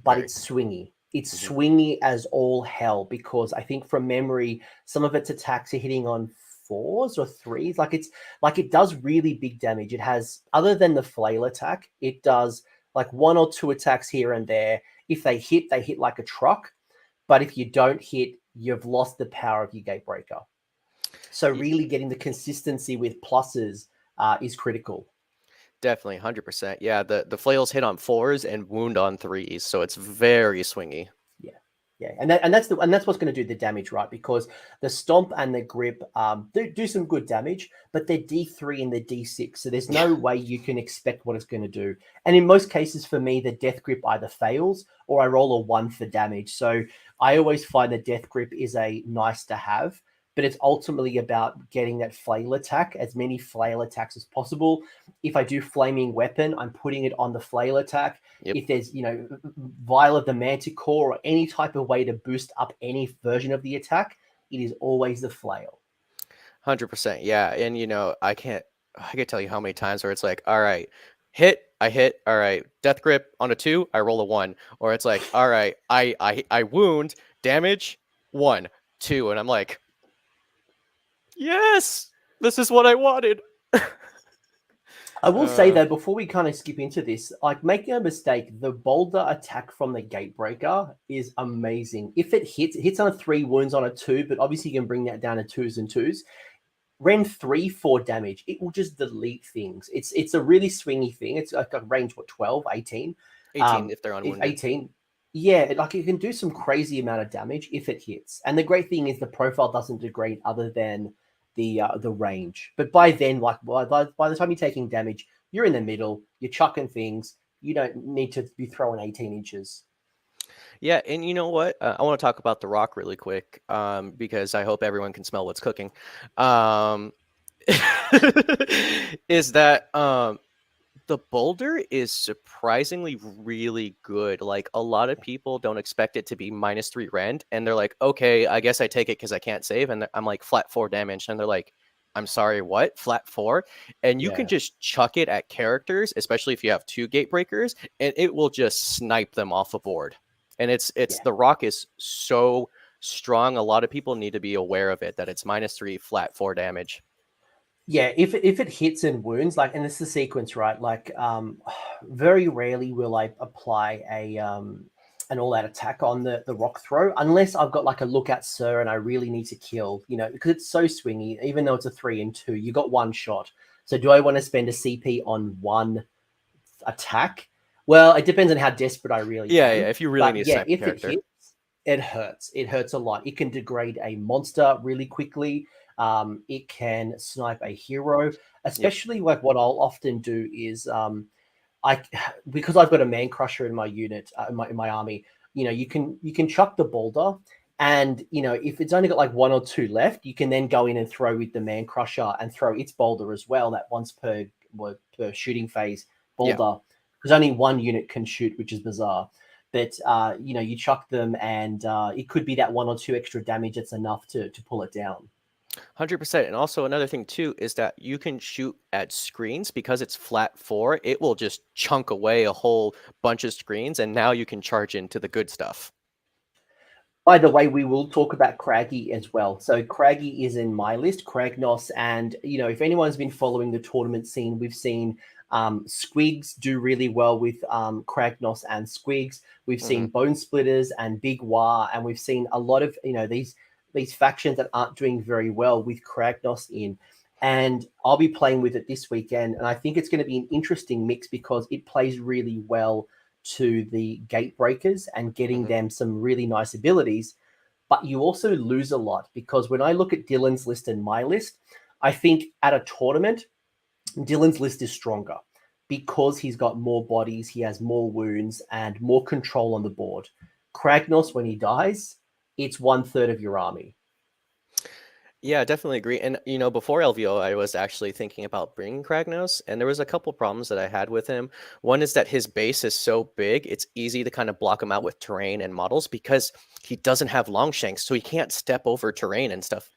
but it's swingy. It's swingy as all hell because I think from memory, some of its attacks are hitting on 4s or 3s. Like it does really big damage. It has, other than the flail attack, it does like 1 or 2 attacks here and there. If they hit like a truck. But if you don't hit, you've lost the power of your Gatebreaker. So really getting the consistency with pluses is critical. Definitely, 100%. Yeah, the flails hit on 4s and wound on 3s, so it's very swingy. Yeah, and that's what's going to do the damage, right? Because the Stomp and the Grip do some good damage, but they're D3 and they're D6, so there's no way you can expect what it's going to do. And in most cases, for me, the Death Grip either fails or I roll a 1 for damage. So I always find the Death Grip is a nice to have, but it's ultimately about getting that flail attack, as many flail attacks as possible. If I do Flaming Weapon, I'm putting it on the flail attack. If there's, Vial of the Manticore or any type of way to boost up any version of the attack, it is always the flail. 100%. Yeah, and I can't tell you how many times where it's like, all right, I hit, all right, Death Grip on a 2, I roll a 1, or it's like, all right, I wound, damage 1, 2, and I'm like, yes, this is what I wanted. I will say though, before we kind of skip into this, like make no mistake, the boulder attack from the Gatebreaker is amazing. If it hits on a 3, wounds on a 2, but obviously you can bring that down to 2s and 2s. Ren 3 4 damage, it will just delete things. It's a really swingy thing. It's like a range 12, 18? 18 if they're unwounded. 18. Yeah, like it can do some crazy amount of damage if it hits. And the great thing is the profile doesn't degrade other than the range. But by then, like by the time you're taking damage, you're in the middle, you're chucking things. You don't need to be throwing 18 inches. Yeah, and you know what? I want to talk about the rock really quick, because I hope everyone can smell what's cooking. Is that the boulder is surprisingly really good. Like a lot of people don't expect it to be -3 rend, and they're like, okay, I guess I take it because I can't save, and I'm like flat 4 damage, and they're like, I'm sorry, what? Flat 4? And you can just chuck it at characters, especially if you have 2 gate breakers, and it will just snipe them off the board. And it's the rock is so strong. A lot of people need to be aware of it, that it's -3 flat 4 damage. Yeah, if it hits and wounds, like, and it's the sequence, right? Like, very rarely will I apply an all-out attack on the rock throw, unless I've got like a lookout sir and I really need to kill, because it's so swingy. Even though it's a 3 and 2, you got one shot. So do I want to spend a CP on one attack? Well, it depends on how desperate I really Yeah, am. if you really But need a yeah, sniper if it character. hits, it hurts. It hurts a lot. It can degrade a monster really quickly. It can snipe a hero, Yep. especially like what I'll often do is I because I've got a man crusher in my unit in my army. You can chuck the boulder, and if it's only got like one or two left, you can then go in and throw with the man crusher and throw its boulder as well. That once per shooting phase Yeah. boulder, because only one unit can shoot, which is bizarre. But you chuck them, and it could be that one or two extra damage that's enough to pull it down. 100%. And also another thing too is that you can shoot at screens because it's flat 4. It will just chunk away a whole bunch of screens, and now you can charge into the good stuff. By the way, we will talk about Craggy as well. So Craggy is in my list, Kragnos, and if anyone's been following the tournament scene, we've seen Squigs do really well with Kragnos and Squigs. We've Hmm. seen Bone Splitters and Big War, and we've seen a lot of these factions that aren't doing very well with Kragnos in. And I'll be playing with it this weekend, and I think it's going to be an interesting mix because it plays really well to the gate breakers and getting Hmm. them some really nice abilities. But you also lose a lot because when I look at Dylan's list and my list, I think at a tournament, Dylan's list is stronger because he's got more bodies, he has more wounds, and more control on the board. Kragnos, when he dies, it's 1/3 of your army. Yeah, definitely agree. And before LVO, I was actually thinking about bringing Kragnos, and there was a couple problems that I had with him. One is that his base is so big, it's easy to kind of block him out with terrain and models because he doesn't have Longshanks, so he can't step over terrain and stuff.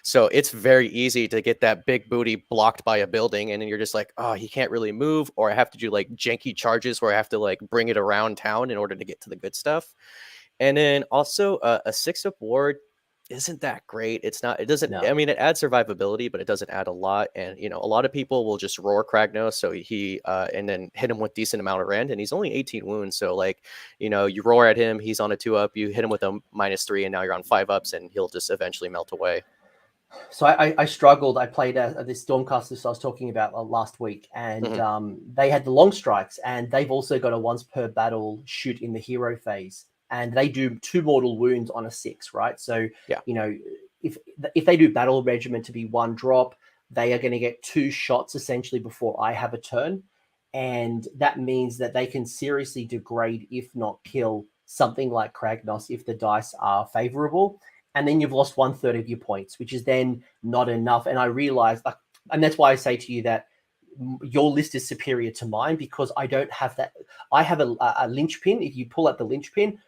So it's very easy to get that big booty blocked by a building, and then you're just like, oh, he can't really move, or I have to do like janky charges where I have to like bring it around town in order to get to the good stuff. And then also a 6-up ward isn't that great. It's not, it doesn't, I No. mean, it adds survivability, but it doesn't add a lot. And, a lot of people will just roar Kragnos. So and then hit him with decent amount of rend, and he's only 18 wounds. So like, you roar at him, he's on a 2-up, you hit him with a -3, and now you're on 5-ups, and he'll just eventually melt away. So I struggled. I played this Stormcasters I was talking about last week, and Hmm. they had the long strikes, and they've also got a once per battle shoot in the hero phase, and they do 2 mortal wounds on a 6, right? So Yeah. you know if they do battle regiment to be 1 drop, they are going to get 2 shots essentially before I have a turn, and that means that they can seriously degrade, if not kill, something like Kragnos if the dice are favorable, and then you've lost 1/3 of your points, which is then not enough. And I realized, and that's why I say to you that your list is superior to mine because I don't have that. I have a linchpin. If you pull out the linchpin,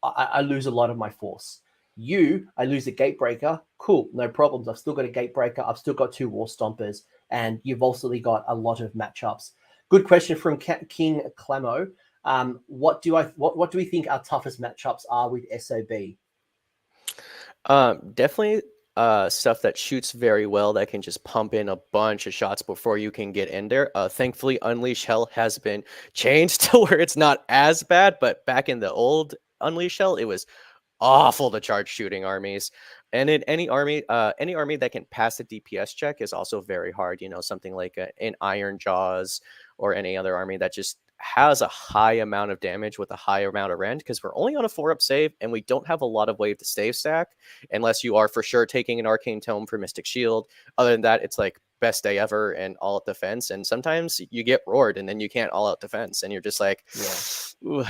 I lose a lot of my force. I lose a gatebreaker. Cool, no problems. I've still got a gatebreaker. I've still got 2 war stompers, and you've also got a lot of matchups. Good question from King Clamo. What do we think our toughest matchups are with SOB? Definitely stuff that shoots very well that can just pump in a bunch of shots before you can get in there. Thankfully, Unleash Hell has been changed to where it's not as bad, but back in the old Unleash Hell, it was awful to charge shooting armies. And in any army that can pass the DPS check is also very hard. Something like an Iron Jaws or any other army that just has a high amount of damage with a high amount of rend, because we're only on a 4-up save and we don't have a lot of wave to save stack unless you are for sure taking an Arcane Tome for Mystic Shield. Other than that, it's like best day ever and all out defense. And sometimes you get roared and then you can't all out defense and you're just like, Yeah.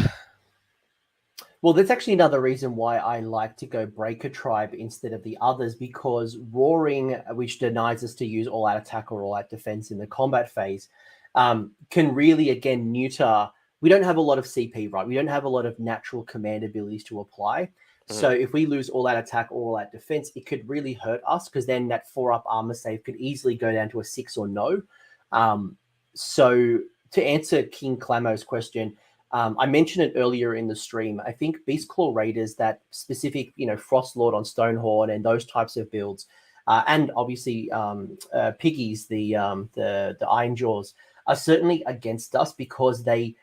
Well, that's actually another reason why I like to go Breaker Tribe instead of the others, because Roaring, which denies us to use all-out attack or all-out defense in the combat phase, can really, again, neuter. We don't have a lot of CP, right? We don't have a lot of natural command abilities to apply. So if we lose all-out attack or all-out defense, it could really hurt us, because then that 4-up armor save could easily go down to a 6 or no. So to answer King Clamo's question, I mentioned it earlier in the stream. I think Beastclaw Raiders, that specific, Frostlord on Stonehorn and those types of builds, and obviously Piggies, the Iron Jaws, are certainly against us because they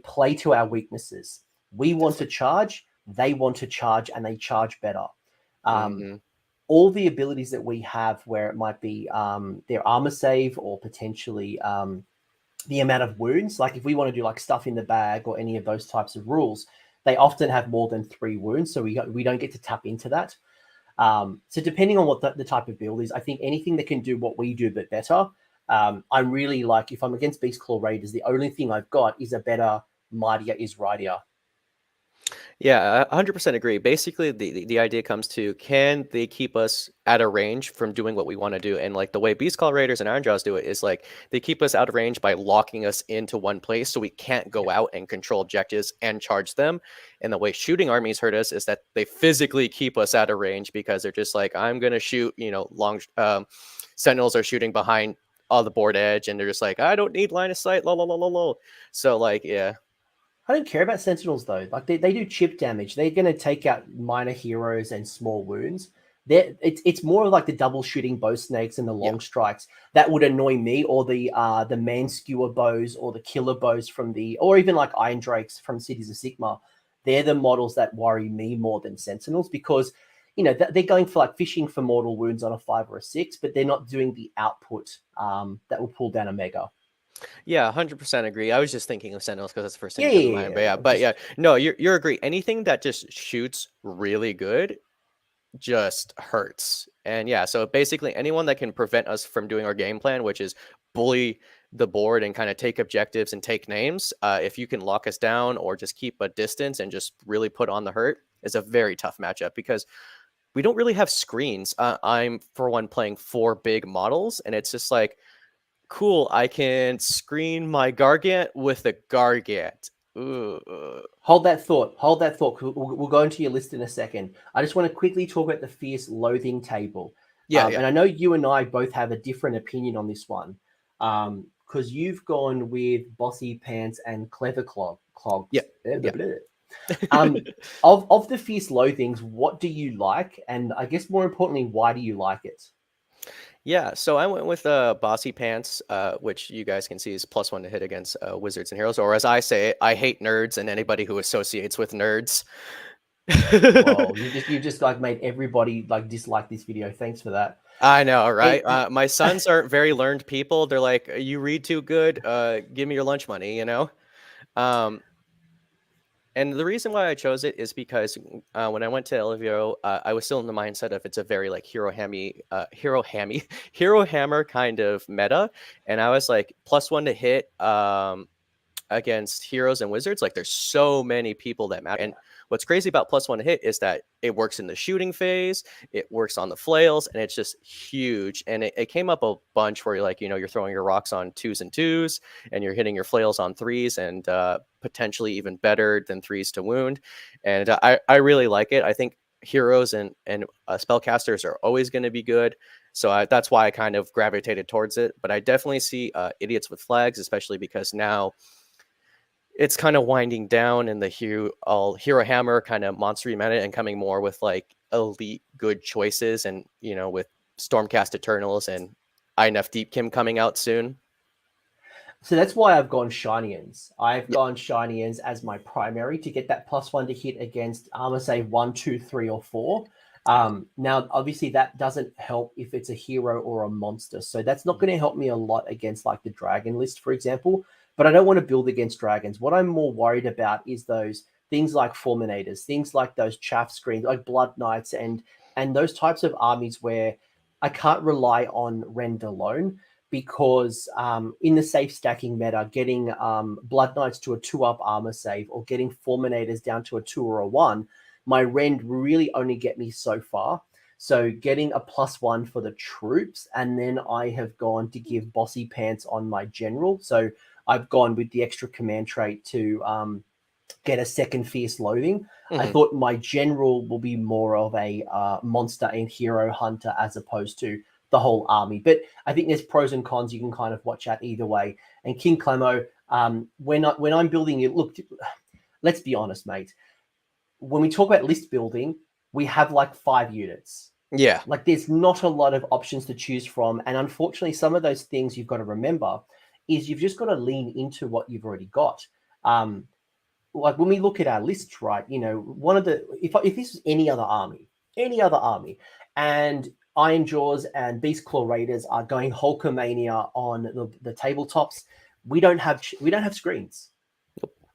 play to our weaknesses. We want to charge, they want to charge, and they charge better. All the abilities that we have, where it might be their armor save or potentially the amount of wounds, like if we want to do like stuff in the bag or any of those types of rules, they often have more than 3 wounds, so we don't get to tap into that. So depending on what the type of build is, I think anything that can do what we do but better. I'm really like, if I'm against Beast Claw Raiders, the only thing I've got is a better Mightier is Rightier. Yeah, 100% agree. Basically, the idea comes to, can they keep us at a range from doing what we want to do? And like the way Beast Claw Raiders and Iron Jaws do it is like they keep us out of range by locking us into one place so we can't go out and control objectives and charge them. And the way shooting armies hurt us is that they physically keep us out of range because they're just like, I'm going to shoot, long Sentinels are shooting behind all the board edge and they're just like, I don't need line of sight, lol. So like, yeah. I don't care about Sentinels though. Like they do chip damage. They're going to take out minor heroes and small wounds. It's more of like the double shooting bow snakes and the long strikes that would annoy me, or the man skewer bows or the killer bows or even like Iron Drakes from Cities of Sigmar. They're the models that worry me more than Sentinels because they're going for like fishing for mortal wounds on a 5 or a 6, but they're not doing the output that will pull down a mega. Yeah, 100% agree. I was just thinking of Sentinels because that's the first thing Yeah, that comes to yeah, mind. yeah. But yeah, no, you're agree. Anything that just shoots really good just hurts. And yeah, so basically anyone that can prevent us from doing our game plan, which is bully the board and kind of take objectives and take names, if you can lock us down or just keep a distance and just really put on the hurt, is a very tough matchup because we don't really have screens. I'm, for one, playing 4 big models, and it's just like, cool, I can screen my Gargant with a Gargant. Ooh. Hold that thought. We'll go into your list in a second. I just want to quickly talk about the Fierce Loathing table. Yeah. And I know you and I both have a different opinion on this one because you've gone with Bossy Pants and Clever Clogs. Yeah. Of the Fierce Loathings, what do you like? And I guess more importantly, why do you like it? Yeah, so I went with Bossy Pants, which you guys can see is +1 to hit against wizards and heroes, or as I say, I hate nerds and anybody who associates with nerds. Well, you just like made everybody like dislike this video. Thanks for that. I know, right? My sons aren't very learned people. They're like, you read too good. Give me your lunch money, And the reason why I chose it is because when I went to LVO, I was still in the mindset of it's a very like hero hammer kind of meta, and I was like +1 to hit against heroes and wizards. Like there's so many people that matter. And what's crazy about +1 to hit is that it works in the shooting phase, it works on the flails, and it's just huge. And it came up a bunch where you're like, you're throwing your rocks on 2s and 2s, and you're hitting your flails on 3s, and potentially even better than 3s to wound. And I really like it. I think heroes and spellcasters are always going to be good. So that's why I kind of gravitated towards it. But I definitely see idiots with flags, especially because now it's kind of winding down in the hero hammer kind of monster meta and coming more with like elite good choices, and with Stormcast Eternals and INF Deepkim coming out soon. So that's why I've gone Shinians. I've gone Shinians as my primary to get that +1 to hit against armor save 1, 2, 3, or 4. Now, obviously, that doesn't help if it's a hero or a monster. So that's not going to help me a lot against like the dragon list, for example. But I don't want to build against dragons. What I'm more worried about is those things like Fulminators, things like those chaff screens, like Blood Knights, and those types of armies where I can't rely on rend alone, because in the safe stacking meta, getting Blood Knights to a 2-up armor save or getting Fulminators down to a 2 or a 1, my rend really only get me so far. So getting a +1 for the troops, and then I have gone to give Bossy Pants on my general. So I've gone with the extra command trait to get a second Fierce Loathing. Mm-hmm. I thought my general will be more of a monster and hero hunter as opposed to the whole army. But I think there's pros and cons you can kind of watch out either way. And King Clemo, when I'm building it, look, let's be honest, mate. When we talk about list building, we have like 5 units. Yeah. Like there's not a lot of options to choose from. And unfortunately, some of those things you've got to remember is you've just got to lean into what you've already got. Like when we look at our lists, right, you know, one of the, if this was any other army, and Iron Jaws and Beast Claw Raiders are going Hulkamania on the tabletops, we don't have screens.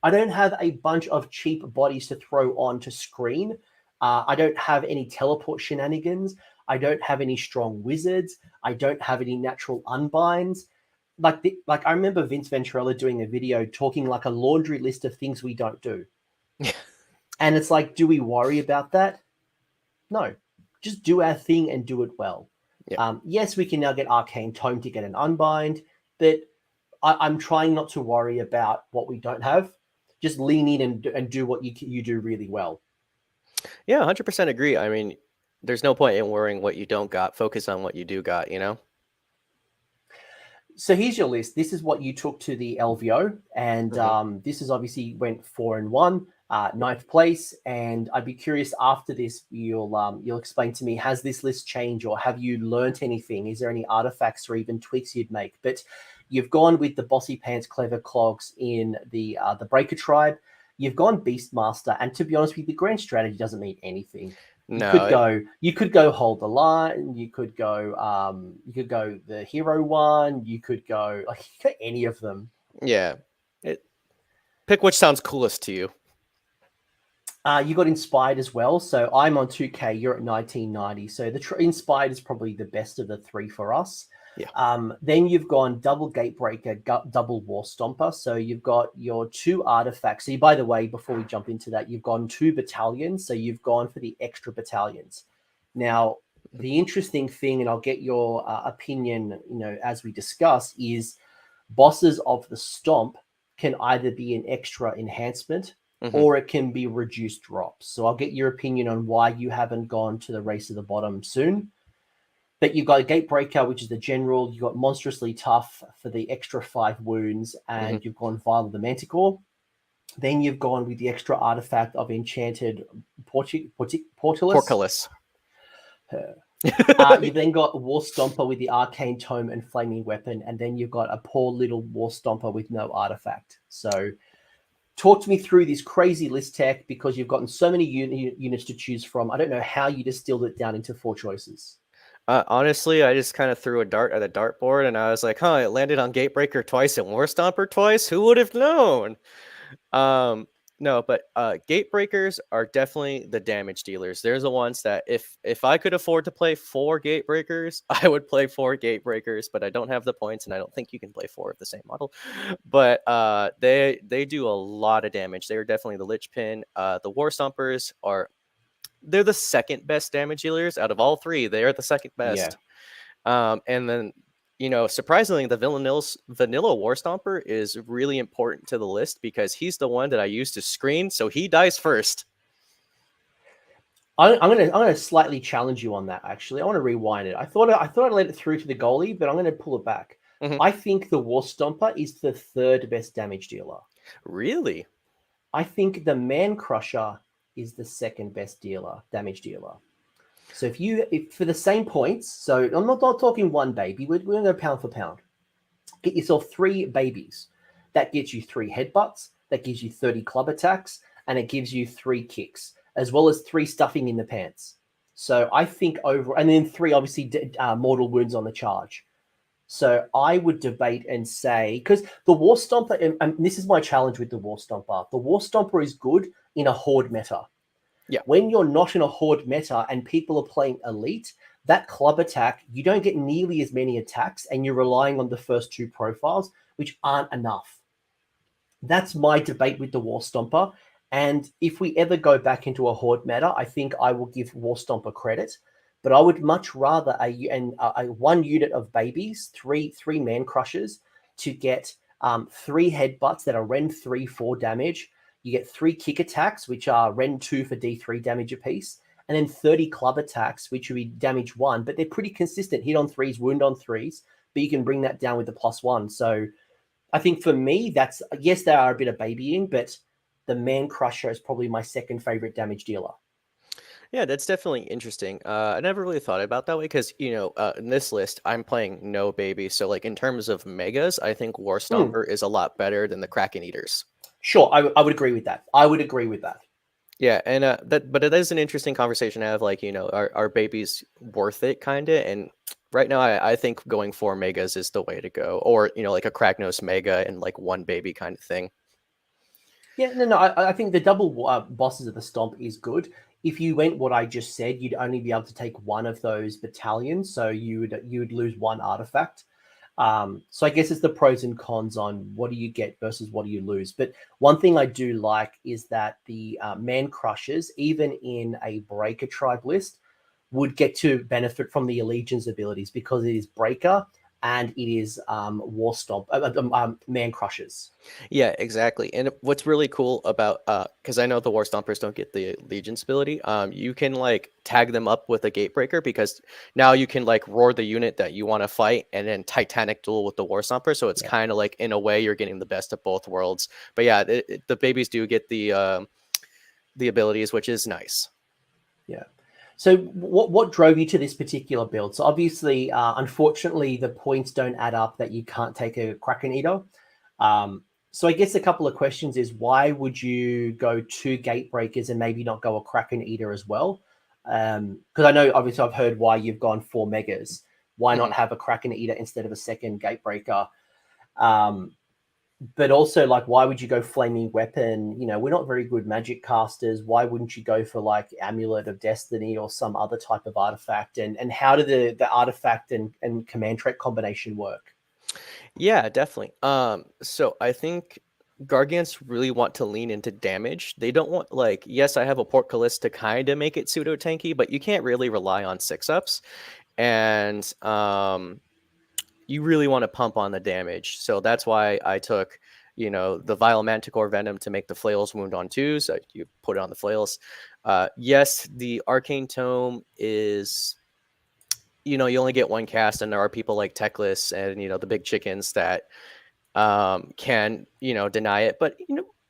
I don't have a bunch of cheap bodies to throw on to screen. I don't have any teleport shenanigans. I don't have any strong wizards. I don't have any natural unbinds. Like I remember Vince Venturella doing a video talking like a laundry list of things we don't do. And it's like, do we worry about that? No, just do our thing and do it well. Yeah. Yes, we can now get Arcane Tome to get an unbind, but I'm trying not to worry about what we don't have. Just lean in and do what you do really well. Yeah, 100% agree. I mean, there's no point in worrying what you don't got. Focus on what you do got, you know? So here's your list. This is what you took to the LVO, and this is obviously went 4-1, ninth place. And I'd be curious after this, you'll explain to me, has this list changed or have you learnt anything? Is there any artifacts or even tweaks you'd make? But you've gone with the Bossy Pants Clever Clogs in the Breaker Tribe. You've gone Beastmaster, and to be honest with you, the grand strategy doesn't mean anything. No, You could go Hold the Line. You could go the Hero one. You could go any of them. yeah. Pick which sounds coolest to you. You got Inspired as well. So I'm on 2K. You're at 1990. So the Inspired is probably the best of the three for us. Yeah. Then you've gone double Gatebreaker, double War Stomper. So you've got your 2 artifacts. So by the way, before we jump into that, you've gone 2 battalions. So you've gone for the extra battalions. Now, the interesting thing, and I'll get your opinion, you know, as we discuss, is bosses of the Stomp can either be an extra enhancement or it can be reduced drops. So I'll get your opinion on why you haven't gone to the Race of the Bottom soon. But you've got a Gatebreaker, which is the general. You've got Monstrously Tough for the extra 5 wounds, and you've gone Vial of the Manticore. Then you've gone with the extra artifact of Enchanted Portcullis. You've then got War Stomper with the Arcane Tome and Flaming Weapon, and then you've got a poor little War Stomper with no artifact. So talk to me through this crazy list tech, because you've gotten so many units to choose from. I don't know how you distilled it down into 4 choices. Honestly, I just kind of threw a dart at a dartboard, and I was like, huh, it landed on Gatebreaker twice and War Stomper twice? Who would have known? No, but Gatebreakers are definitely the damage dealers. They're the ones that if I could afford to play 4 Gatebreakers, I would play 4 Gatebreakers, but I don't have the points, and I don't think you can play 4 of the same model. But they do a lot of damage. They are definitely the Lich Pin. The War Stompers they're the second best damage dealers out of all 3. They are the second best. Yeah. And then, you know, surprisingly, the vanilla War Stomper is really important to the list because he's the one that I use to screen, so he dies first. I'm gonna slightly challenge you on that. Actually, I want to rewind it. I thought I'd let it through to the goalie, but I'm going to pull it back. I think the War Stomper is the 3rd best damage dealer. Really? I think the Man Crusher is the 2nd best damage dealer. So if for the same points, so I'm not talking one baby, we're going to go pound for pound. Get yourself 3 babies. That gets you 3 headbutts, that gives you 30 club attacks, and it gives you 3 kicks, as well as 3 stuffing in the pants. So I think and then 3 obviously mortal wounds on the charge. So I would debate and say, because the War Stomper, and this is my challenge with the War Stomper, the War Stomper is good in a Horde meta. Yeah. When you're not in a Horde meta and people are playing Elite, that club attack, you don't get nearly as many attacks, and you're relying on the first 2 profiles, which aren't enough. That's my debate with the War Stomper. And if we ever go back into a Horde meta, I think I will give War Stomper credit. But I would much rather a 1 unit of babies, 3 Man Crushers, to get 3 headbutts that are Ren 3 4 damage. You get 3 kick attacks, which are Ren 2 for D3 damage apiece, and then 30 club attacks, which would be damage 1, but they're pretty consistent. Hit on 3s, wound on 3s, but you can bring that down with the +1. So I think for me, yes, they are a bit of babying, but the Man Crusher is probably my 2nd favorite damage dealer. Yeah, that's definitely interesting. I never really thought about it that way because, in this list, I'm playing no baby. So, like, in terms of megas, I think War Hmm. Stomper is a lot better than the Kraken Eaters. Sure, I would agree with that. I would agree with that. Yeah, and but it is an interesting conversation to have. Like, are babies worth it, kind of? And right now, I think going for megas is the way to go, or like a Kragnos mega and like one baby kind of thing. Yeah, no, I think the double bosses of the Stomp is good. If you went what I just said, you'd only be able to take one of those battalions, so you would lose one artifact. So I guess it's the pros and cons on what do you get versus what do you lose. But one thing I do like is that the man crushers, even in a breaker tribe list, would get to benefit from the allegiance abilities because it is breaker and it is war stomp man crushers. Yeah, exactly. And what's really cool about because I know the War Stompers don't get the Legion's ability, you can like tag them up with a Gatebreaker because now you can like roar the unit that you want to fight and then Titanic duel with the War Stomper. So it's Yeah, kind of like in a way you're getting the best of both worlds. But yeah, the babies do get the abilities, which is nice. yeah. So what drove you to this particular build? So obviously, unfortunately, the points don't add up that you can't take a Kraken Eater. So I guess a couple of questions is why would you go two gate breakers and maybe not go a Kraken Eater as well? Because I know obviously I've heard why you've gone four megas. Why not Mhm. have a Kraken Eater instead of a second gate breaker? Um, but also, like, why would you go flaming weapon? We're not very good magic casters. Why wouldn't you go for like amulet of destiny or some other type of artifact? And how do the artifact and command trait combination work? Yeah, definitely. So I think Gargants really want to lean into damage. They don't want like, yes, I have a portcullis to kind of make it pseudo tanky, but you can't really rely on 6-ups. And you really want to pump on the damage. So that's why I took, the Vile Manticore Venom to make the flails wound on 2. So you put it on the flails. Yes, the Arcane Tome is, you only get one cast, and there are people like Teclis and, the big chickens that can, deny it. But,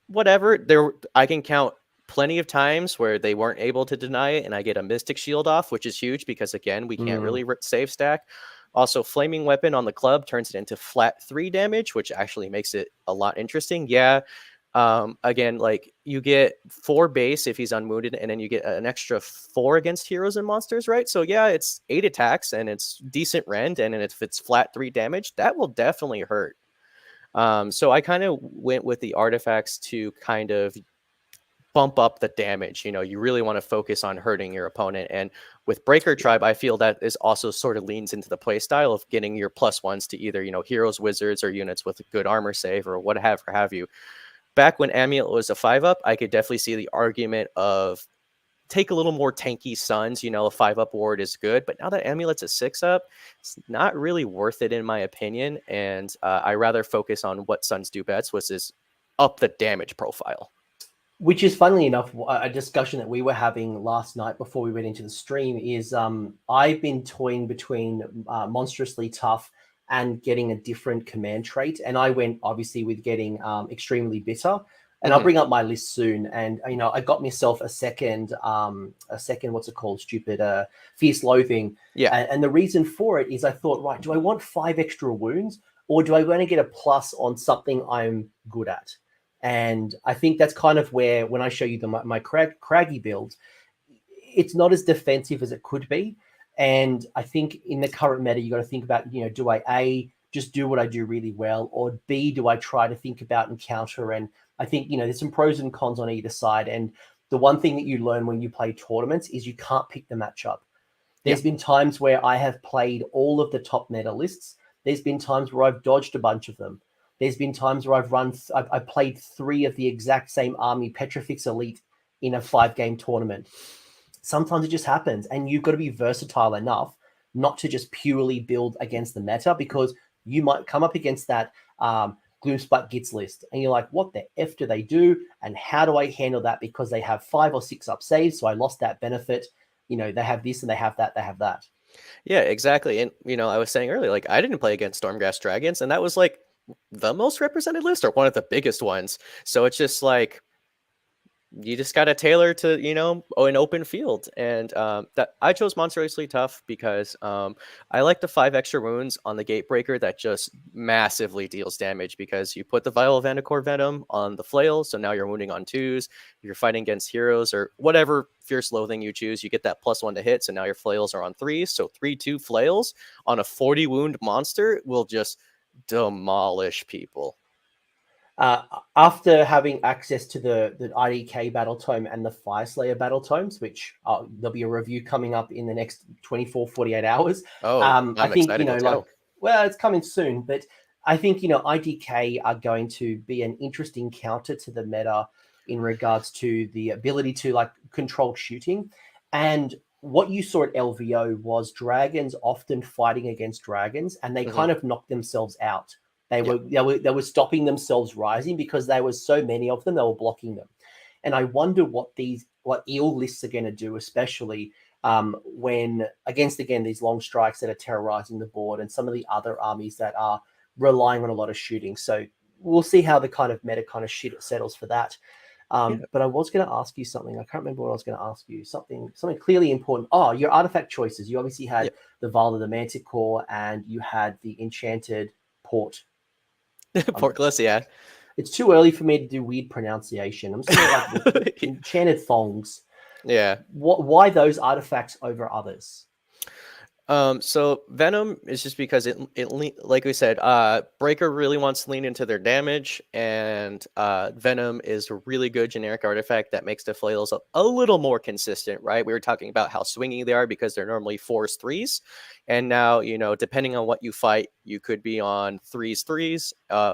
whatever. I can count plenty of times where they weren't able to deny it, and I get a Mystic Shield off, which is huge because, again, we can't Mm. really save stack. Also, Flaming Weapon on the club turns it into flat 3 damage, which actually makes it a lot interesting. Yeah. Again, like you get 4 base if he's unwounded, and then you get an extra 4 against heroes and monsters, right? So yeah, it's 8 attacks and it's decent rend, and if it's flat 3 damage, that will definitely hurt. So I kind of went with the artifacts to kind of bump up the damage. You really want to focus on hurting your opponent. And with Breaker Yeah. Tribe, I feel that is also sort of leans into the play style of getting your +1s to either, heroes, wizards, or units with a good armor save or whatever have you. Back when Amulet was a 5-up, I could definitely see the argument of take a little more tanky Suns. A 5-up ward is good, but now that Amulet's a 6-up, it's not really worth it in my opinion. And I rather focus on what Suns do best, which is up the damage profile. Which is, funnily enough, a discussion that we were having last night before we went into the stream is I've been toying between monstrously tough and getting a different command trait. And I went obviously with getting extremely bitter. And I'll Mhm. bring up my list soon. And I got myself a second, what's it called? Stupid, fierce loathing. Yeah. And the reason for it is I thought, right, do I want 5 extra wounds, or do I want to get a plus on something I'm good at? And I think that's kind of where, when I show you my craggy build, it's not as defensive as it could be. And I think in the current meta, you got to think about, do I just do what I do really well, or B, do I try to think about and counter? And I think, there's some pros and cons on either side. And the one thing that you learn when you play tournaments is you can't pick the matchup. Yeah. There's been times where I have played all of the top meta lists. There's been times where I've dodged a bunch of them. There's been times where I've played 3 of the exact same army Petrifix Elite in a 5-game tournament. Sometimes it just happens, and you've got to be versatile enough not to just purely build against the meta, because you might come up against that Gloomspite Gits list, and you're like, what the F do they do? And how do I handle that? Because they have 5 or 6 up saves, so I lost that benefit. They have this and they have that, they have that. Yeah, exactly. And I was saying earlier, like I didn't play against Stormgrass Dragons, and that was like the most represented list or one of the biggest ones. So it's just like you just got to tailor to, an open field. And that I chose monstrously tough because I like the 5 extra wounds on the Gatebreaker that just massively deals damage, because you put the Vial of Anticore Venom on the flail, so now you're wounding on 2s. If you're fighting against heroes or whatever Fierce Loathing you choose, you get that +1 to hit, so now your flails are on 3s. So 3/2 flails on a 40 wound monster will just demolish people. After having access to the IDK battle tome and the Fire Slayer battle tomes, which there'll be a review coming up in the next 24, 48 hours. I'm I think, excited. Let's go. Well, it's coming soon, but I think, IDK are going to be an interesting counter to the meta in regards to the ability to like control shooting. And what you saw at LVO was dragons often fighting against dragons, and they kind of knocked themselves out. They were stopping themselves rising because there were so many of them, they were blocking them. And I wonder what eel lists are going to do, especially when against, again, these long strikes that are terrorizing the board and some of the other armies that are relying on a lot of shooting. So we'll see how the kind of meta kind of shit settles for that. But I was going to ask you something. I can't remember what I was going to ask you. Something clearly important. Oh, your artifact choices. You obviously had the Vial of the Manticore, and you had the Enchanted Port. Porkless, yeah. It's too early for me to do weird pronunciation. I'm saying like Enchanted Thongs. Yeah. Why those artifacts over others? So Venom is just because it like we said, Breaker really wants to lean into their damage, and Venom is a really good generic artifact that makes the flails a little more consistent, right? We were talking about how swingy they are because they're normally 4s, 3s, and now, depending on what you fight, you could be on 3s, 3s,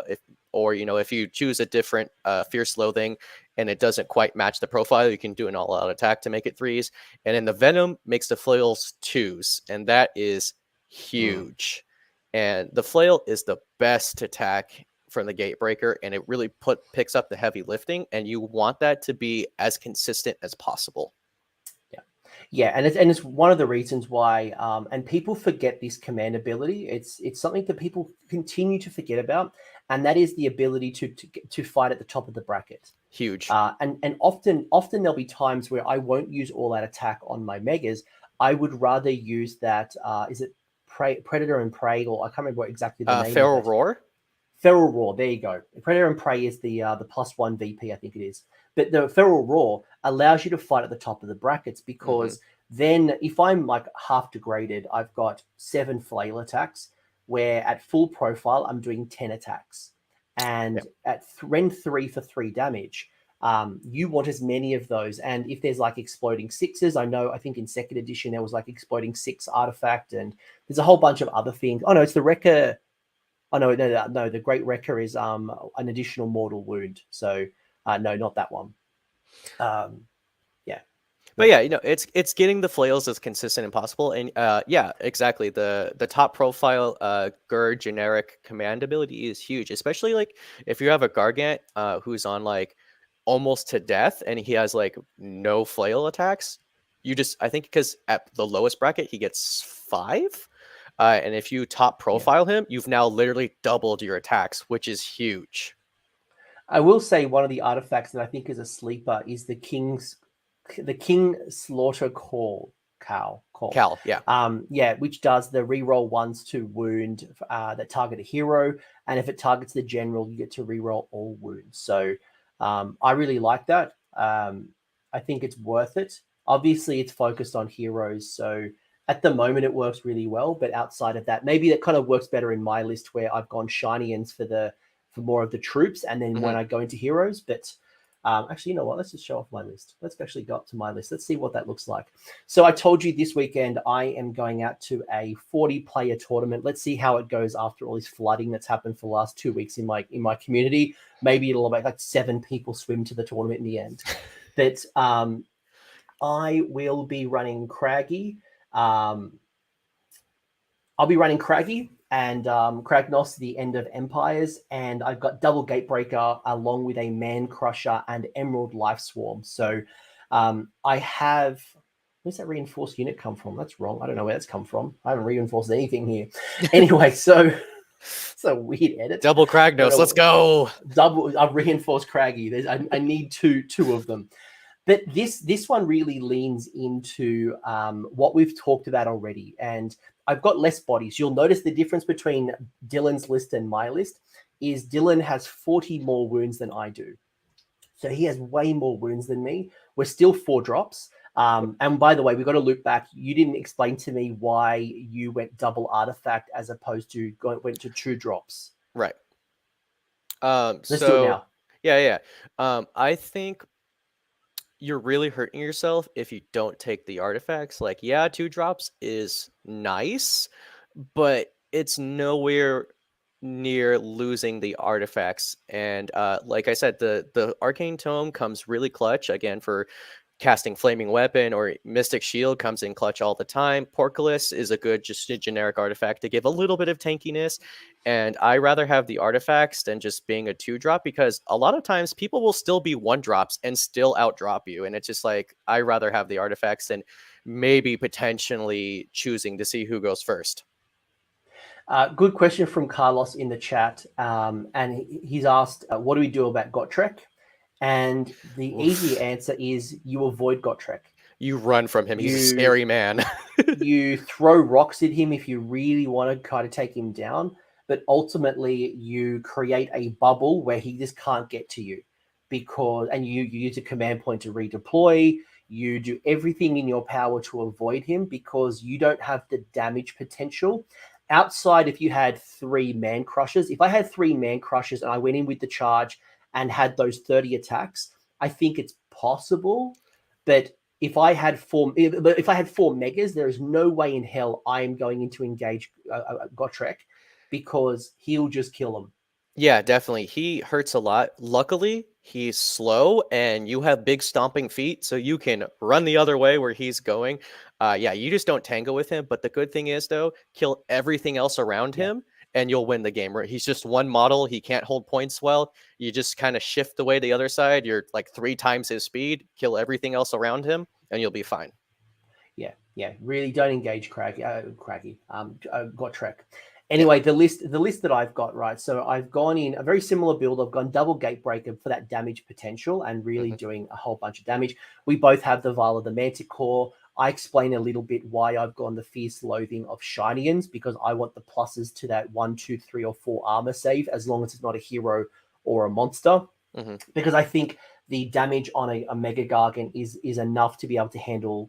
if you choose a different Fierce Loathing and it doesn't quite match the profile, you can do an all-out attack to make it 3s. And then the Venom makes the flails 2s, and that is huge. And the flail is the best attack from the Gatebreaker, and it really picks up the heavy lifting, and you want that to be as consistent as possible. Yeah, and it's one of the reasons why, and people forget this command ability. It's something that people continue to forget about, and that is the ability to fight at the top of the bracket. Huge. And often there'll be times where I won't use all that attack on my megas. I would rather use that. Is it Predator and Prey, or I can't remember exactly the name. Feral Roar. Feral Roar, there you go. Predator and Prey is the +1 VP, I think it is. But the Feral Roar allows you to fight at the top of the brackets, because then if I'm like half degraded, I've got 7 flail attacks, where at full profile, I'm doing 10 attacks. And at Ren 3 for 3 damage, you want as many of those. And if there's like exploding 6s, I think in second edition, there was like exploding 6 artifact, and there's a whole bunch of other things. Oh no, it's the Wrecker. Oh no, the Great Wrecker is an additional mortal wound. So no, not that one. But yeah, it's getting the flails as consistent as possible. And yeah, exactly. The top profile GUR generic command ability is huge, especially like if you have a Gargant who's on like almost to death and he has like no flail attacks. I think because at the lowest bracket he gets 5. And if you top profile him, you've now literally doubled your attacks, which is huge. I will say one of the artifacts that I think is a sleeper is the King Slaughter Call. Cal, yeah. Which does the reroll 1s to wound that target a hero, and if it targets the general, you get to reroll all wounds. So I really like that. I think it's worth it. Obviously, it's focused on heroes, so at the moment it works really well. But outside of that, maybe that kind of works better in my list, where I've gone Shiny-Ens for more of the troops, and then when I go into heroes. But actually, you know what? Let's just show off my list. Let's actually go up to my list. Let's see what that looks like. So I told you this weekend I am going out to a 40-player tournament. Let's see how it goes after all this flooding that's happened for the last 2 weeks in my community. Maybe it'll make like 7 people swim to the tournament in the end. But I will be running Craggy. I'll be running Craggy and Kragnos, the End of Empires, and I've got Double Gatebreaker along with a Man Crusher and Emerald Life Swarm. So I have... Where's that reinforced unit come from? That's wrong. I don't know where that's come from. I haven't reinforced anything here. Anyway, so it's a weird edit. Double Kragnos, let's go. I've reinforced Craggy. I need two of them. But this one really leans into what we've talked about already. And I've got less bodies. You'll notice the difference between Dylan's list and my list is Dylan has 40 more wounds than I do. So he has way more wounds than me. We're still 4 drops. And by the way, we've got to loop back. You didn't explain to me why you went double artifact as opposed to went to 2 drops. Right. Let's do it So now. yeah. I think you're really hurting yourself if you don't take the artifacts. Like, yeah, 2 drops is nice, but it's nowhere near losing the artifacts. And like I said, the arcane tome comes really clutch again for casting flaming weapon, or mystic shield comes in clutch all the time. Portcullis is a good, just a generic artifact to give a little bit of tankiness, and I rather have the artifacts than just being a 2-drop, because a lot of times people will still be 1-drops and still outdrop you, and it's just like, I rather have the artifacts than maybe potentially choosing to see who goes first. Good question from Carlos in the chat, and he's asked, what do we do about Gotrek? And the easy answer is you avoid Gotrek. You run from him. He's a scary man. You throw rocks at him if you really want to kind of take him down, but ultimately you create a bubble where he just can't get to you, and you use a command point to redeploy. You do everything in your power to avoid him because you don't have the damage potential. Outside, if you had 3 man crushers, if I had 3 man crushers and I went in with the charge and had those 30 attacks, I think it's possible. But if I had 4 megas, there is no way in hell I am going in to engage Gotrek, because he'll just kill him. Yeah, definitely. He hurts a lot. Luckily, he's slow and you have big stomping feet, so you can run the other way where he's going. Yeah, you just don't tango with him. But the good thing is, though, kill everything else around him and you'll win the game. He's just one model. He can't hold points well. You just kind of shift away the other side. You're like 3 times his speed, kill everything else around him, and you'll be fine. Yeah. Really don't engage Gotrek. Anyway, the list that I've got, right? So I've gone in a very similar build. I've gone double Gatebreaker for that damage potential and really doing a whole bunch of damage. We both have the Vial of the Manticore. I explain a little bit why I've gone the Fierce Loathing of Shinians, because I want the pluses to that 1, 2, 3, or 4 armor save, as long as it's not a hero or a monster. Because I think the damage on a mega-gargant is enough to be able to handle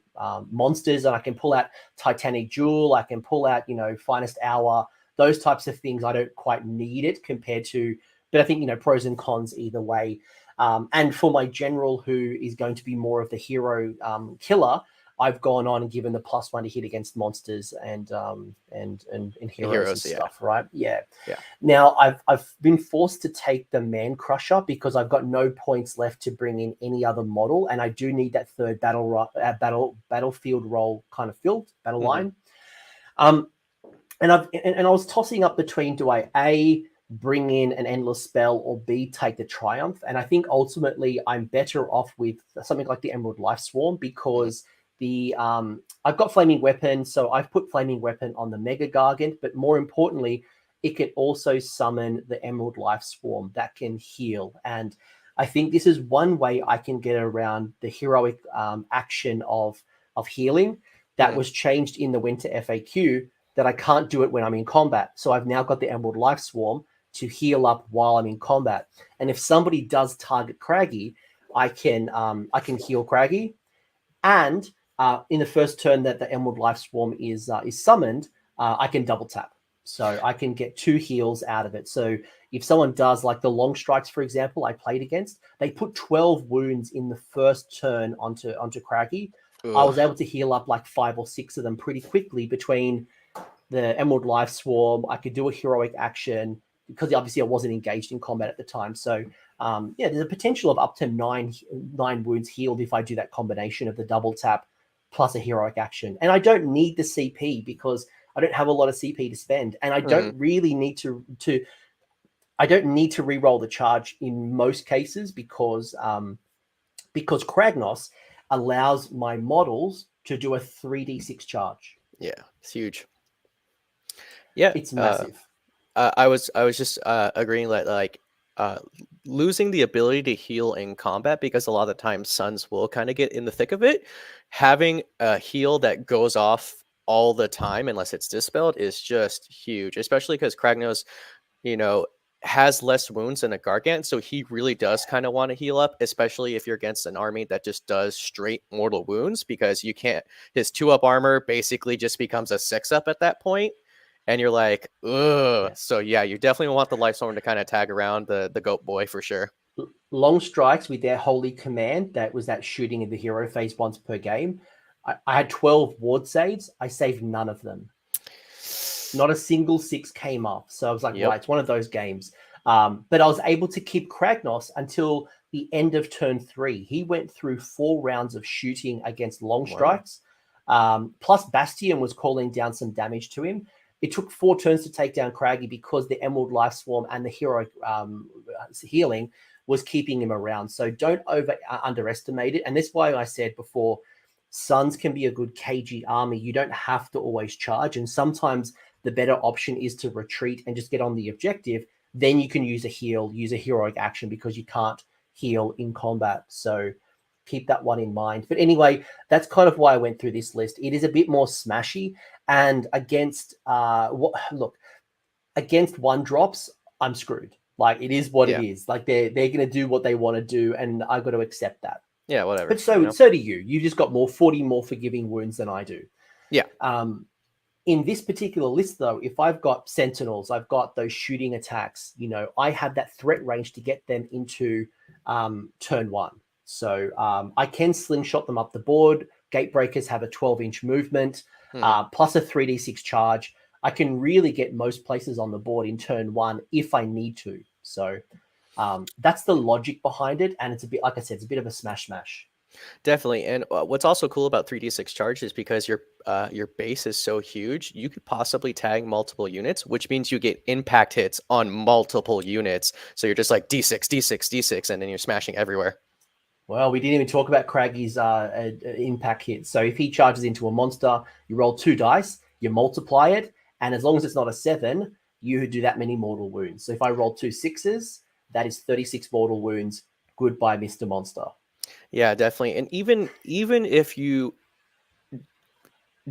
monsters. And I can pull out Titanic Jewel. I can pull out, Finest Hour. Those types of things, I don't quite need it compared to, but I think, pros and cons either way. And for my general, who is going to be more of the hero killer, I've gone on and given the +1 to hit against monsters and heroes and stuff, right? Yeah. Now I've been forced to take the Man Crusher because I've got no points left to bring in any other model, and I do need that 3rd battlefield role kind of filled, battle line. And I was tossing up between, do I A, bring in an endless spell, or B, take the Triumph? And I think ultimately I'm better off with something like the Emerald Life Swarm, because I've got Flaming Weapon, so I've put Flaming Weapon on the mega-gargant, but more importantly, it can also summon the Emerald Life Swarm that can heal. And I think this is one way I can get around the heroic action of healing that was changed in the Winter FAQ, that I can't do it when I'm in combat. So I've now got the Emerald Life Swarm to heal up while I'm in combat. And if somebody does target Craggy, I can heal Craggy. And in the first turn that the Emerald Life Swarm is summoned, I can double tap. So I can get 2 heals out of it. So if someone does, like the Long Strikes, for example, I played against, they put 12 wounds in the first turn onto Craggy. I was able to heal up like 5 or 6 of them pretty quickly between the Emerald Life Swarm. I could do a heroic action because obviously I wasn't engaged in combat at the time. So there's a potential of up to 9 wounds healed if I do that combination of the double tap plus a heroic action. And I don't need the CP because I don't have a lot of CP to spend, and I don't really need to I don't need to re-roll the charge in most cases because Kragnos allows my models to do a 3d6 charge. Yeah, it's huge. Yeah, it's massive. I was just agreeing that, like, uh, losing the ability to heal in combat, because a lot of the time Suns will kind of get in the thick of it. Having a heal that goes off all the time unless it's dispelled is just huge, especially because Kragnos, you know, has less wounds than a Gargant, so he really does kind of want to heal up, especially if you're against an army that just does straight mortal wounds, because you can't, his 2-up armor basically just becomes a 6-up at that point, and you're like, ugh. So yeah, you definitely want the Lifestorm to kind of tag around the goat boy for sure. Long strikes with their holy command, that was that shooting in the hero phase once per game. I had 12 ward saves. I saved none of them. Not a single 6 came off. So I was like, Yep. right, it's one of those games. But I was able to keep Kragnos until the end of turn 3. He went through 4 rounds of shooting against long strikes. Plus Bastion was calling down some damage to him. It took 4 turns to take down Craggy because the Emerald Life Swarm and the hero healing was keeping him around. So don't underestimate it. And that's why I said before, Suns can be a good KG army. You don't have to always charge. And sometimes the better option is to retreat and just get on the objective. Then you can use a heal, use a heroic action, because you can't heal in combat. So keep that one in mind. But anyway, that's kind of why I went through this list. It is a bit more smashy. And against against 1-drops, I'm screwed. Like, it is what it is. Like, they're going to do what they want to do, and I've got to accept that. Yeah, whatever. But so so do you. You've just got 40 more forgiving wounds than I do. Yeah. In this particular list, though, if I've got Sentinels, I've got those shooting attacks, you know, I have that threat range to get them into turn 1. So I can slingshot them up the board. Gatebreakers have a 12-inch movement, plus a 3d6 charge. I can really get most places on the board in turn 1 if I need to. So that's the logic behind it. And it's a bit, like I said, it's a bit of a smash. Definitely. And what's also cool about 3d6 charge is because your base is so huge, you could possibly tag multiple units, which means you get impact hits on multiple units. So you're just like D6, D6, D6, and then you're smashing everywhere. Well, we didn't even talk about Craggy's impact hits. So if he charges into a monster, you roll 2 dice, you multiply it, and as long as it's not a 7, you do that many mortal wounds. So if I roll 2 6s, that is 36 mortal wounds. Goodbye, Mr. Monster. Yeah, definitely. And even if you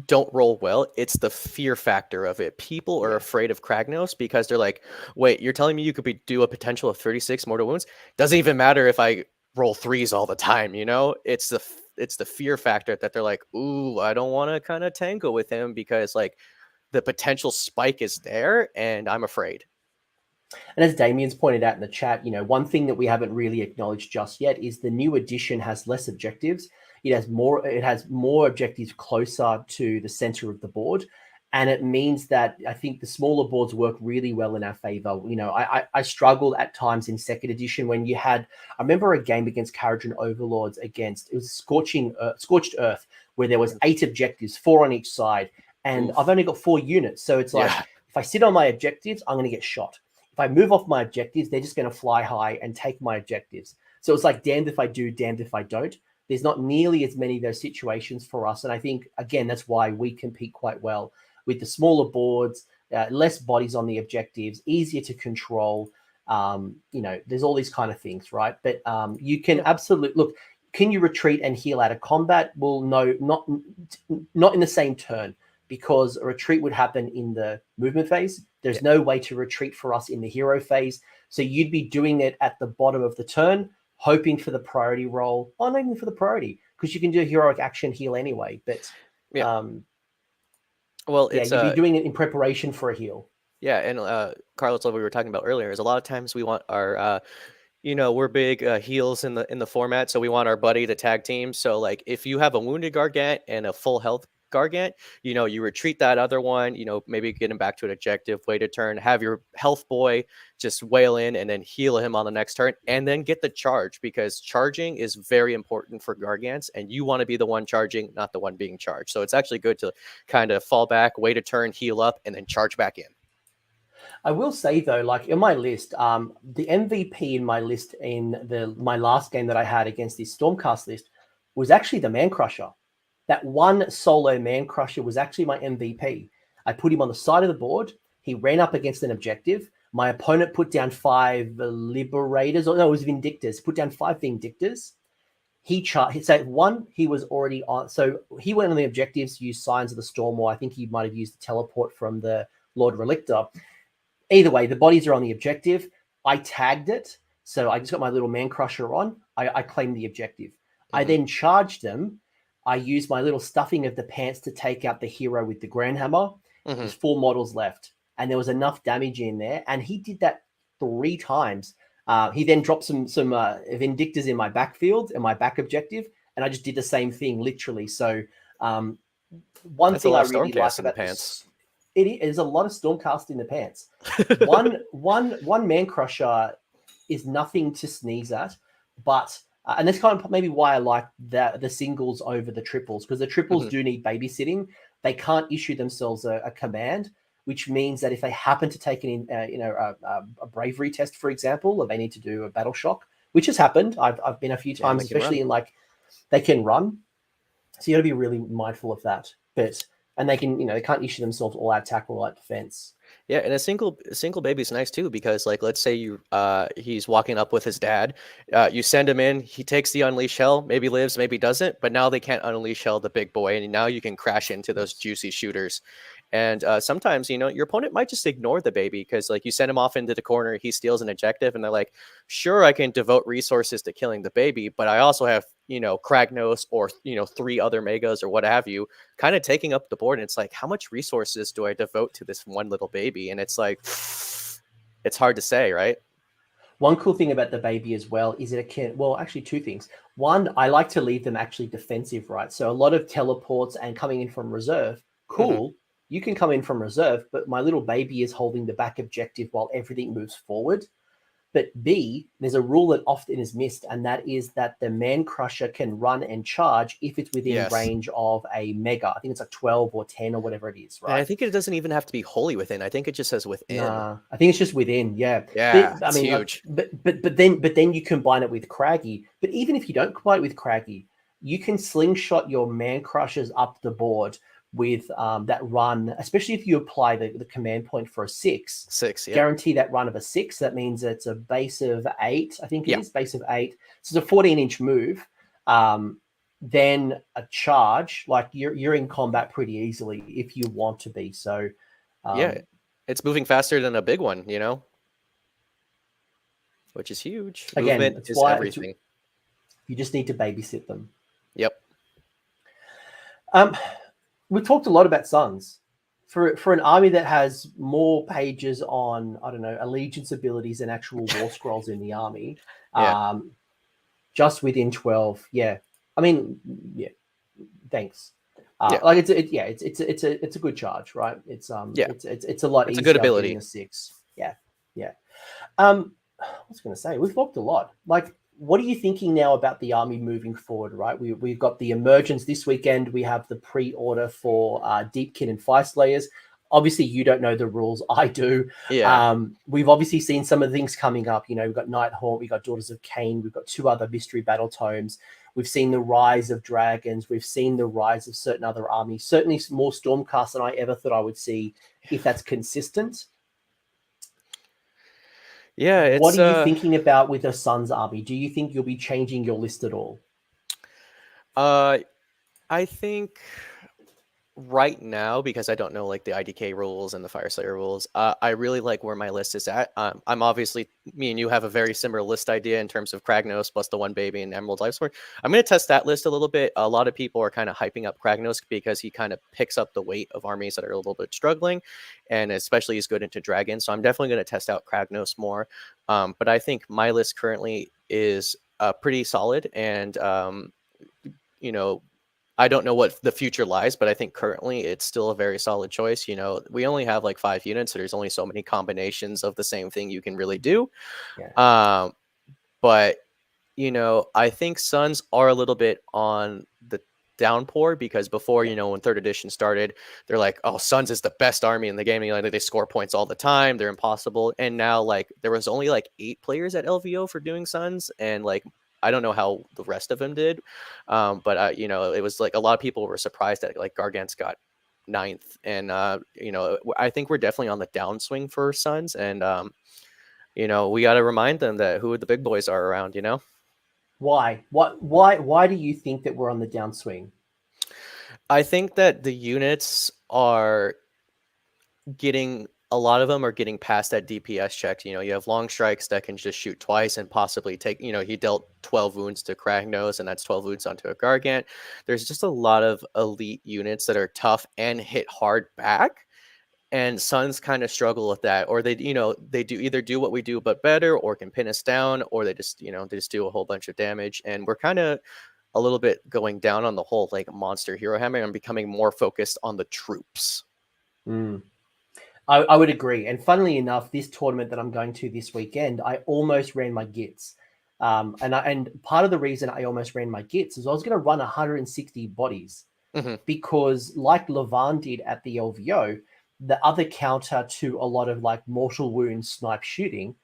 don't roll well, it's the fear factor of it. People are afraid of Kragnos because they're like, wait, you're telling me you could do a potential of 36 mortal wounds? Doesn't even matter if I roll 3s all the time, you know? It's the fear factor that they're like, ooh, I don't want to kind of tango with him because like the potential spike is there and I'm afraid. And as Damien's pointed out in the chat, you know, one thing that we haven't really acknowledged just yet is the new edition has less objectives. It has more objectives closer to the center of the board. And it means that I think the smaller boards work really well in our favor. You know, I struggled at times in second edition when you had, I remember a game against Kharadron Overlords it was Scorched Earth, where there was 8 objectives, 4 on each side. And I've only got 4 units. So it's like, if I sit on my objectives, I'm going to get shot. If I move off my objectives, they're just going to fly high and take my objectives. So it's like damned if I do, damned if I don't. There's not nearly as many of those situations for us. And I think, again, that's why we compete quite well with the smaller boards, less bodies on the objectives, easier to control. You know, there's all these kind of things, right? But you can absolutely, look, can you retreat and heal out of combat? Well, no, not in the same turn, because a retreat would happen in the movement phase. There's no way to retreat for us in the hero phase. So you'd be doing it at the bottom of the turn, hoping for the priority roll, or not even for the priority, because you can do a heroic action heal anyway. But well, it's you'd be doing it in preparation for a heal. Yeah, and Carlos, what we were talking about earlier is a lot of times we want our we're big heals in the format, so we want our buddy to tag team. So like if you have a wounded Gargant and a full health Gargant, you retreat that other one, maybe get him back to an objective, wait a turn, have your health boy just wail in and then heal him on the next turn, and then get the charge, because charging is very important for Gargants, and you want to be the one charging, not the one being charged. So it's actually good to kind of fall back, wait a turn, heal up, and then charge back in. I will say though, like in my list, the MVP in my list in my last game that I had against this Stormcast list was actually the Man Crusher. That one solo Man Crusher was actually my MVP. I put him on the side of the board. He ran up against an objective. My opponent put down 5 Liberators, or no, it was Vindictors. Put down 5 Vindictors. He so one, he was already on. So he went on the objectives, used Signs of the Storm, or I think he might have used the teleport from the Lord Relictor. Either way, the bodies are on the objective. I tagged it. So I just got my little Man Crusher on. I claimed the objective. I then charged them. I used my little stuffing of the pants to take out the hero with the Grand Hammer. There's 4 models left. And there was enough damage in there. And he did that 3 times. He then dropped some Vindictors in my backfield and my back objective, and I just did the same thing literally. So one thing I really like about pants. It is a lot of Stormcast in the pants. one Man Crusher is nothing to sneeze at, but and that's kind of maybe why I like the singles over the triples, because the triples do need babysitting. They can't issue themselves a command, which means that if they happen to take a bravery test, for example, or they need to do a battle shock, which has happened. I've been a few times, especially in they can run. So you got to be really mindful of that. And they can, they can't issue themselves all out attack or all out defense. Yeah, and a single baby is nice too, because let's say he's walking up with his dad, you send him in, he takes the unleash hell, maybe lives, maybe doesn't, but now they can't unleash hell the big boy, and now you can crash into those juicy shooters. And sometimes, your opponent might just ignore the baby because you send him off into the corner, he steals an objective, and they're like, sure, I can devote resources to killing the baby, but I also have, Kragnos or, 3 other megas or what have you, kind of taking up the board. And it's like, how much resources do I devote to this one little baby? And it's like, it's hard to say, right? One cool thing about the baby as well is actually 2 things. One, I like to leave them actually defensive, right? So a lot of teleports and coming in from reserve, cool. You can come in from reserve, but my little baby is holding the back objective while everything moves forward. But B, there's a rule that often is missed, and that is that the Man Crusher can run and charge if it's within range of a mega. I think it's 12 or 10 or whatever it is, right? And I think it doesn't even have to be wholly within. I think it just says within. I think it's just within, yeah. Yeah, I mean, huge. But then you combine it with Craggy. But even if you don't combine it with Craggy, you can slingshot your Man Crushers up the board with that run, especially if you apply the command point for a 6. Guarantee that run of a 6. That means it's a base of 8. I think it is base of 8. So it's a 14-inch move. Then a charge, you're in combat pretty easily if you want to be. So it's moving faster than a big one, which is huge. Again, movement is everything. You just need to babysit them. Yep. We talked a lot about Sons. For an army that has more pages on, I don't know, allegiance abilities than actual war scrolls in the army, just within 12. Yeah. I mean, yeah. Thanks. It's a good charge, right? It's a lot easier. It's a good ability. A 6. Yeah. I was going to say, we've talked a lot. What are you thinking now about the army moving forward, right? We've got the emergence this weekend. We have the pre-order for Deepkin and Fire Slayers. Obviously, you don't know the rules. I do. Yeah. We've obviously seen some of the things coming up. We've got Nighthaunt, we've got Daughters of Cain, we've got 2 other mystery battle tomes. We've seen the rise of dragons. We've seen the rise of certain other armies. Certainly more Stormcast than I ever thought I would see, if that's consistent. Yeah, what are you thinking about with a Sons army? Do you think you'll be changing your list at all? I think right now, because I don't know the IDK rules and the Fire Slayer rules, I really like where my list is at. I'm obviously, me and you have a very similar list idea in terms of Kragnos plus the 1 baby and Emerald Lifesword. I'm going to test that list a little bit. A lot of people are kind of hyping up Kragnos because he kind of picks up the weight of armies that are a little bit struggling, and especially he's good into dragons. So I'm definitely going to test out Kragnos more. But I think my list currently is pretty solid, and I don't know what the future lies, but I think currently it's still a very solid choice. We only have 5 units, so there's only so many combinations of the same thing you can really do. Yeah. But I think Sons are a little bit on the downpour, because before, when 3rd edition started, they're like, oh, Sons is the best army in the game. They score points all the time. They're impossible. And now there was only 8 players at LVO for doing Sons, and I don't know how the rest of them did, but it was a lot of people were surprised that Gargant's got ninth. And, I think we're definitely on the downswing for Suns. And, we got to remind them that who the big boys are around, Why? Why do you think that we're on the downswing? I think that the units are getting a lot of them are getting past that DPS check. You have long strikes that can just shoot twice and possibly take, he dealt 12 wounds to Kragnos, and that's 12 wounds onto a Gargant. There's just a lot of elite units that are tough and hit hard back. And Suns kind of struggle with that, or they do either do what we do but better, or can pin us down, or they just do a whole bunch of damage. And we're kind of a little bit going down on the whole like monster hero hammer and becoming more focused on the troops. I would agree. And funnily enough, this tournament that I'm going to this weekend, I almost ran my gits. And part of the reason I almost ran my gits is I was going to run 160 bodies because, like Levan did at the LVO, the other counter to a lot of like mortal wounds snipe shooting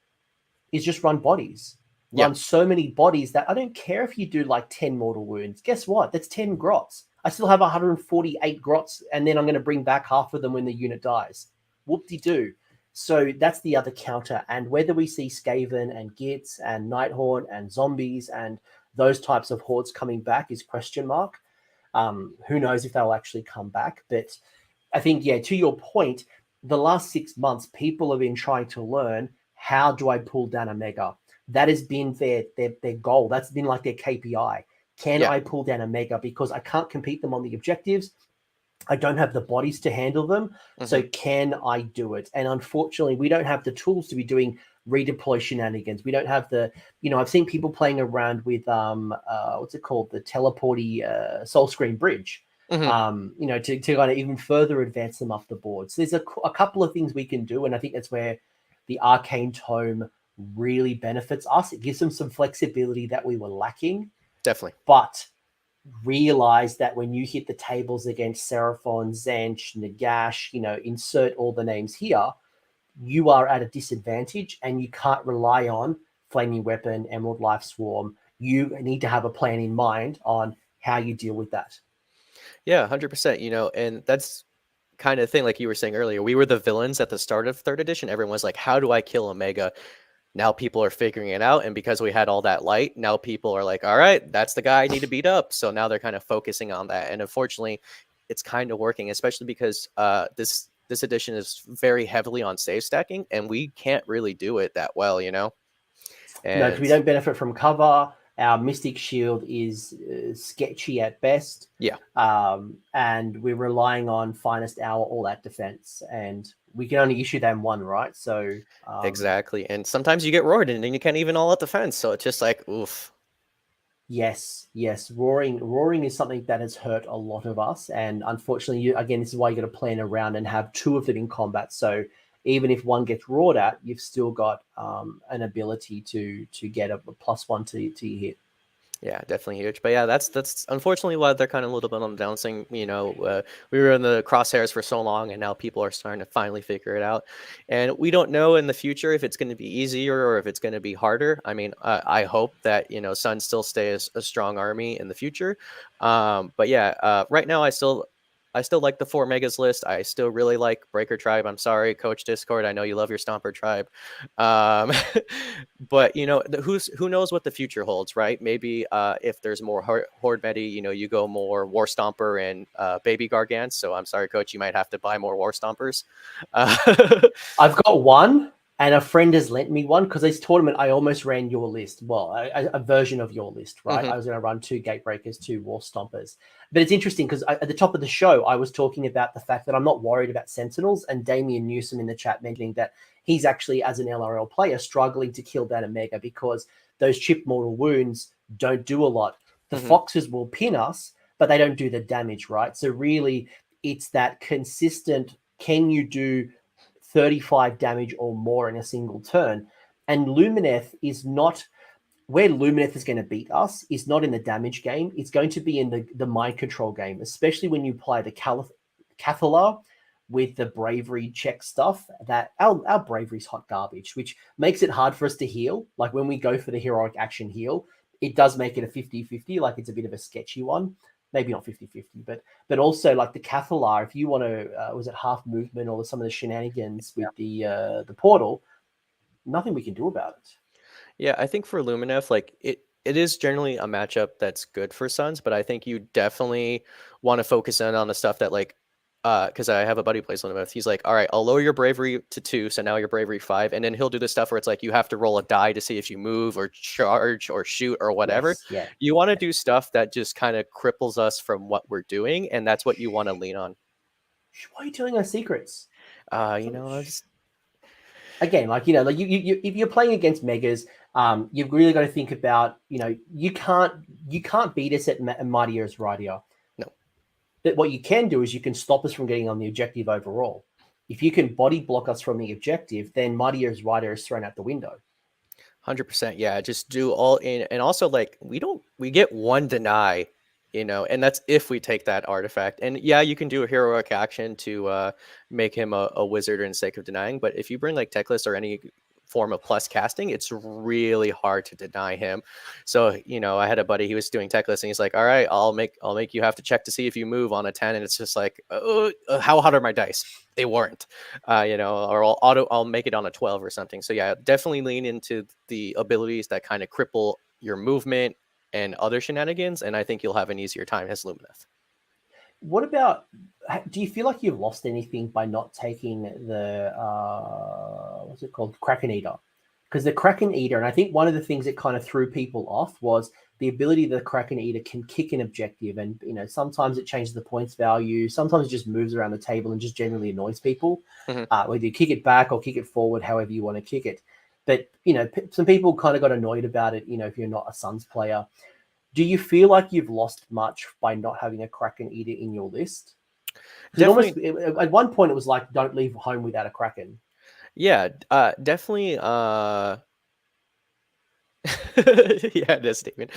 is just run bodies. Run so many bodies that I don't care if you do like 10 mortal wounds. Guess what? That's 10 grots. I still have 148 grots, and then I'm going to bring back half of them when the unit dies. Whoop-de-doo. So that's the other counter. And whether we see Skaven and Gits and Nighthorn and zombies and those types of hordes coming back is question mark. Who knows if they'll actually come back. But I think, to your point, the last 6 months, people have been trying to learn, how do I pull down a mega? That has been their goal. That's been like their KPI. Can I pull down a mega? Because I can't compete them on the objectives. I don't have the bodies to handle them. So can I do it? And unfortunately, we don't have the tools to be doing redeploy shenanigans. We don't have the, I've seen people playing around with, what's it called? The teleporty soul screen bridge, to kind of even further advance them off the board. So there's a couple of things we can do. And I think that's where the Arcane Tome really benefits us. It gives them some flexibility that we were lacking. Definitely. But realize that when you hit the tables against Seraphon, Zench, Nagash, insert all the names here, you are at a disadvantage and you can't rely on Flaming Weapon, Emerald Life Swarm. You need to have a plan in mind on how you deal with that. Yeah, 100%, and that's kind of thing like you were saying earlier. We were the villains at the start of 3rd edition. Everyone was like, how do I kill a mega? Now people are figuring it out. And because we had all that light, now people are like, all right, that's the guy I need to beat up. So now they're kind of focusing on that. And unfortunately, it's kind of working, especially because this edition is very heavily on save stacking, and we can't really do it that well, And no, because we don't benefit from cover. Our Mystic Shield is sketchy at best. Yeah. And we're relying on Finest Hour, all that defense. And we can only issue them one, right? So exactly. And sometimes you get roared and then you can't even all out defense. So it's just like, oof. Yes. Roaring is something that has hurt a lot of us. And unfortunately, again, this is why you got to plan around and have 2 of them in combat. So even if one gets roared at, you've still got an ability to get a +1 to your hit. Yeah, definitely huge. But yeah, that's unfortunately why they're kind of a little bit on the downswing. We were in the crosshairs for so long, and now people are starting to finally figure it out. And we don't know in the future if it's going to be easier or if it's going to be harder. I mean, I hope that Suns still stay as a strong army in the future. But yeah, right now I still like the 4 megas list. I still really like Breaker Tribe. I'm sorry, Coach Discord. I know you love your Stomper Tribe. But, who knows what the future holds, right? Maybe if there's more Horde meta, you go more War Stomper and Baby Gargants. So I'm sorry, Coach, you might have to buy more War Stompers. I've got one. And a friend has lent me one because this tournament, I almost ran your list. Well, a version of your list, right? I was going to run 2 Gatebreakers, 2 War Stompers. But it's interesting because at the top of the show, I was talking about the fact that I'm not worried about Sentinels. And Damien Newsom in the chat mentioning that he's actually, as an LRL player, struggling to kill down a mega because those chip mortal wounds don't do a lot. The Foxes will pin us, but they don't do the damage, right? So really, it's that consistent, can you do 35 damage or more in a single turn? And Lumineth is not where Lumineth is going to beat us, is not in the damage game. It's going to be in the mind control game, especially when you apply the Cathalar with the bravery check stuff. That our bravery is hot garbage, which makes it hard for us to heal. Like when we go for the heroic action heal, it does make it a 50-50, like it's a bit of a sketchy one. maybe not 50-50, but also like the Cathalar, if you want to, was it half movement or some of the shenanigans with the portal, nothing we can do about it. Yeah, I think for Lumineth, like it is generally a matchup that's good for Suns, but I think you definitely want to focus in on the stuff that like because I have a buddy who plays Lumineth. He's like, all right, I'll lower your bravery to 2, so now your bravery 5, and then he'll do the stuff where it's like you have to roll a die to see if you move or charge or shoot or whatever. Yes, yeah. You want to do stuff that just kind of cripples us from what we're doing, and that's what you want to lean on. Why are you telling us secrets? You know, I just Again, like, you know, like you if you're playing against megas, you've really got to think about, you know, you can't beat us at Mightier Rider. No. But what you can do is you can stop us from getting on the objective overall. If you can body block us from the objective, then Mightier Rider is thrown out the window. 100%. Yeah, just do all in, and also like we get 1 deny, you know, and that's if we take that artifact. And yeah, you can do a heroic action to make him a wizard in the sake of denying. But if you bring like Techless or any form of plus casting, it's really hard to deny him. So, you know, I had a buddy, he was doing Techless and he's like, all right, I'll make you have to check to see if you move on a 10. And it's just like, how hot are my dice? They weren't, you know, or I'll make it on a 12 or something. So yeah, definitely lean into the abilities that kind of cripple your movement and other shenanigans, and I think you'll have an easier time as Lumineth. What about, do you feel like you've lost anything by not taking the what's it called, Kraken Eater? Because the Kraken Eater, and I think one of the things that kind of threw people off was the ability that the Kraken Eater can kick an objective, and you know, sometimes it changes the points value, sometimes it just moves around the table and just generally annoys people. Whether you kick it back or kick it forward, however you want to kick it. But you know, some people kind of got annoyed about it, you know, if you're not a Suns player. Do you feel like you've lost much by not having a Kraken Eater in your list? Almost, at one point it was like, don't leave home without a Kraken. Yeah, definitely. Yeah, this statement.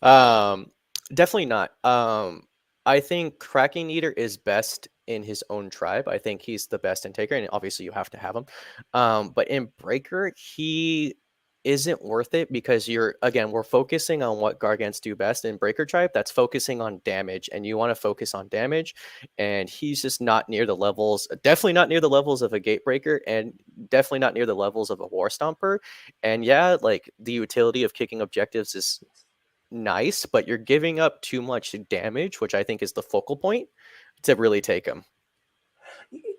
Definitely not. I think Kraken Eater is best in his own tribe. I think he's the best in Taker, and obviously you have to have him. But in Breaker, he isn't worth it because we're focusing on what Gargants do best in Breaker tribe. That's focusing on damage, and you want to focus on damage. And he's just not near the levels, definitely not near the levels of a Gatebreaker, and definitely not near the levels of a War Stomper. And yeah, like the utility of kicking objectives is nice, but you're giving up too much damage, which I think is the focal point to really take him.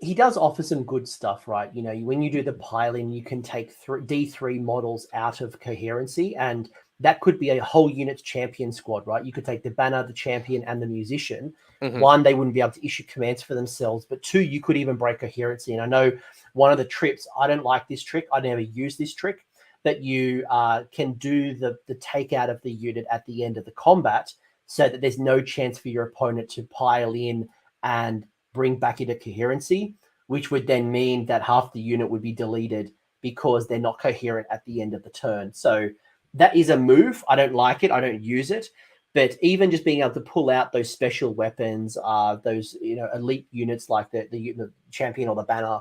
He does offer some good stuff, right? You know, when you do the piling, you can take D3 models out of coherency, and that could be a whole unit's champion squad, right? You could take the banner, the champion, and the musician. One, they wouldn't be able to issue commands for themselves, but 2, you could even break coherency. And I know one of the trips, I don't like this trick, I never use this trick, that you can do the takeout of the unit at the end of the combat so that there's no chance for your opponent to pile in and bring back into coherency, which would then mean that half the unit would be deleted because they're not coherent at the end of the turn. So that is a move. I don't like it. I don't use it. But even just being able to pull out those special weapons, those, you know, elite units like the champion or the banner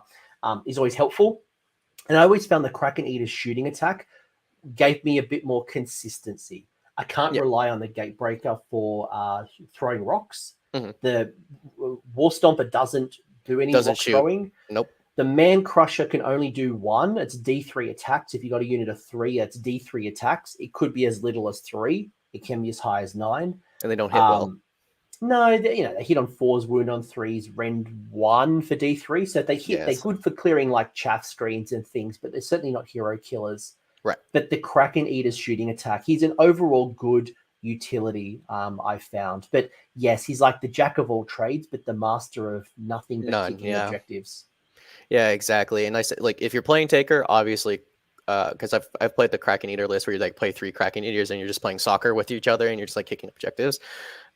is always helpful. And I always found the Kraken Eater's shooting attack gave me a bit more consistency. I can't rely on the Gatebreaker for throwing rocks. The War Stomper doesn't do any rock throwing. Nope. The Man Crusher can only do 1. It's D3 attacks. If you got a unit of 3, it's D3 attacks. It could be as little as 3. It can be as high as 9. And they don't hit well. No, they hit on 4s, wound on 3s, rend 1 for D3. So if they hit, they're good for clearing like chaff screens and things, but they're certainly not hero killers. Right. But the Kraken Eater's shooting attack, he's an overall good utility, I found. But yes, he's like the jack of all trades, but the master of nothing but kicking objectives. Yeah, exactly. And I said, like, if you're playing Taker, obviously, because I've played the Kraken Eater list where you like play 3 Kraken Eaters and you're just playing soccer with each other and you're just like kicking objectives.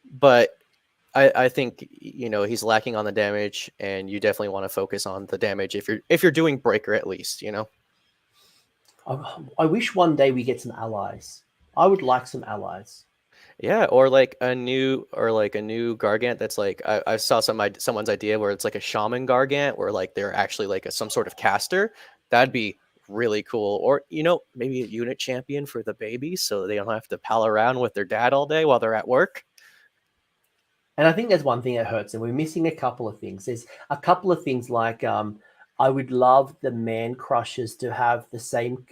But I think, you know, he's lacking on the damage, and you definitely want to focus on the damage if you're doing Breaker at least, you know. I wish one day we get some allies. I would like some allies. Yeah, or like a new Gargant that's like I saw someone's idea where it's like a shaman Gargant where like they're actually like some sort of caster. That'd be really cool. Or, you know, maybe a unit champion for the babies so they don't have to pal around with their dad all day while they're at work. And I think there's one thing that hurts, and we're missing a couple of things. There's a couple of things like I would love the man crushers to have the same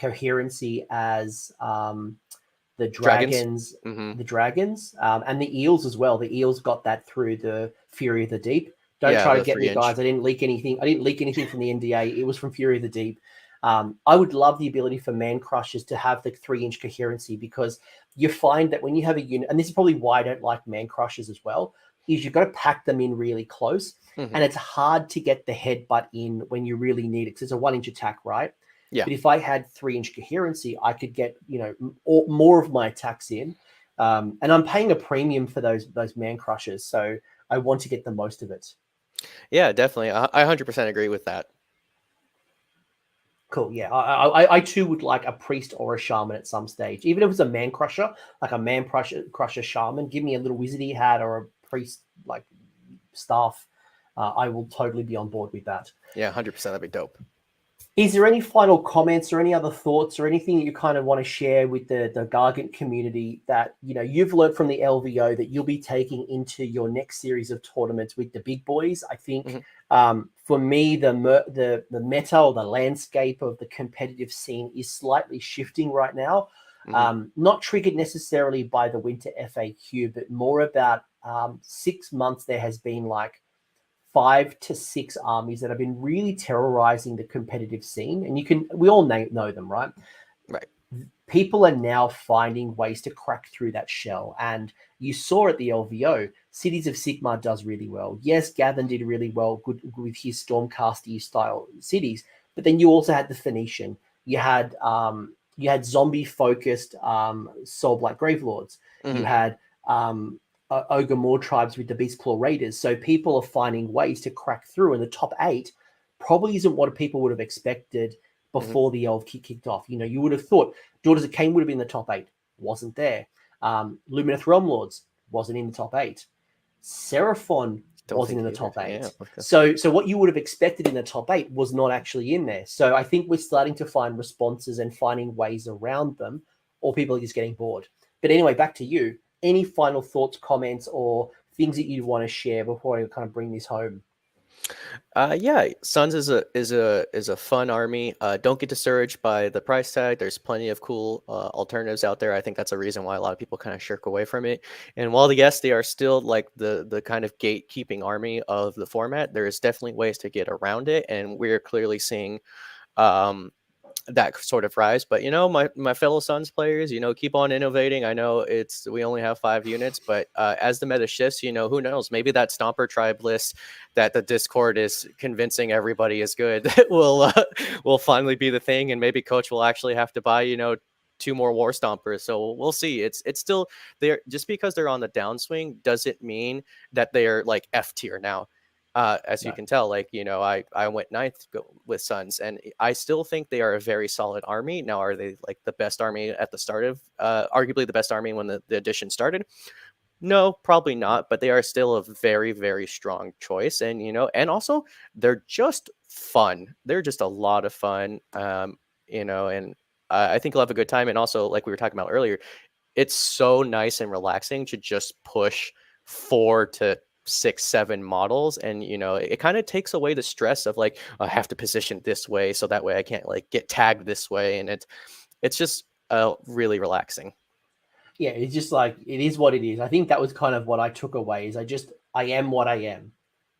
coherency as the dragons, Mm-hmm. and the eels as well. The eels got that through the Fury of the Deep. Don't Yeah, try to the get me, 3 inch. guys. I didn't leak anything. I didn't leak anything from the NDA. It was from Fury of the Deep. I would love the ability for man crushers to have the 3-inch coherency, because you find that when you have a unit, and this is probably why I don't like man crushers as well, is you've got to pack them in really close, Mm-hmm. and it's hard to get the headbutt in when you really need it, because it's a 1-inch attack, right? Yeah. But if I had 3-inch coherency, I could get more of my attacks in, and I'm paying a premium for those man crushers, so I want to get the most of it. Yeah, definitely. I 100% agree with that. Cool. Yeah, I too would like a priest or a shaman at some stage, even if it's a man crusher, like a man crusher shaman. Give me a little wizardy hat or a priest like staff. I will totally be on board with that. Yeah, 100%. That'd be dope. Is there any final comments or any other thoughts or anything that you kind of want to share with the Gargant community that you've learned from the LVO that you'll be taking into your next series of tournaments with the big boys? I think for me, the meta or the landscape of the competitive scene is slightly shifting right now. Not triggered necessarily by the Winter FAQ, but more about 6 months there has been like 5 to 6 armies that have been really terrorizing the competitive scene, and we all know them, right? Right. People are now finding ways to crack through that shell, and you saw at the LVO, Cities of Sigmar does really well. Yes, Gavin did really well, good with his Stormcasty style cities, but then you also had the Phoenician. You had zombie focused Soulblight Gravelords. You had Ogre Moor tribes with the Beastclaw Raiders. So people are finding ways to crack through, and the top 8 probably isn't what people would have expected before the Elf kicked off. You would have thought Daughters of Cain would have been in the top 8. Wasn't there. Lumineth Realm Lords wasn't in the top 8. Seraphon wasn't in the top 8. Yeah, okay. So what you would have expected in the top 8 was not actually in there. So I think we're starting to find responses and finding ways around them, or people are just getting bored. But anyway, back to you. Any final thoughts, comments, or things that you want to share before I kind of bring this home? Yeah, Sons is a fun army. Don't get discouraged by the price tag. There's plenty of cool alternatives out there. I think that's a reason why a lot of people kind of shirk away from it. And while yes, they are still like the kind of gatekeeping army of the format, there is definitely ways to get around it, and we're clearly seeing that sort of rise. But my fellow Suns players, keep on innovating. I know we only have 5 units, but as the meta shifts, who knows, maybe that Stomper tribe list that the Discord is convincing everybody is good will finally be the thing, and maybe Coach will actually have to buy 2 more War Stompers. So we'll see. It's still there. Just because they're on the downswing doesn't mean that they're like F tier now. As you can tell, I went 9th with Sons, and I still think they are a very solid army. Now, are they like the best army at the start of, arguably the best army when the edition started? No, probably not, but they are still a very, very strong choice. And, and also they're just fun. They're just a lot of fun, and I think you'll have a good time. And also, like we were talking about earlier, it's so nice and relaxing to just push 4 to 6, 7 models, and it kind of takes away the stress of like, I have to position this way so that way I can't like get tagged this way, and it's just really relaxing. Yeah, it's just like, it is what it is. I think that was kind of what I took away, is I am what I am.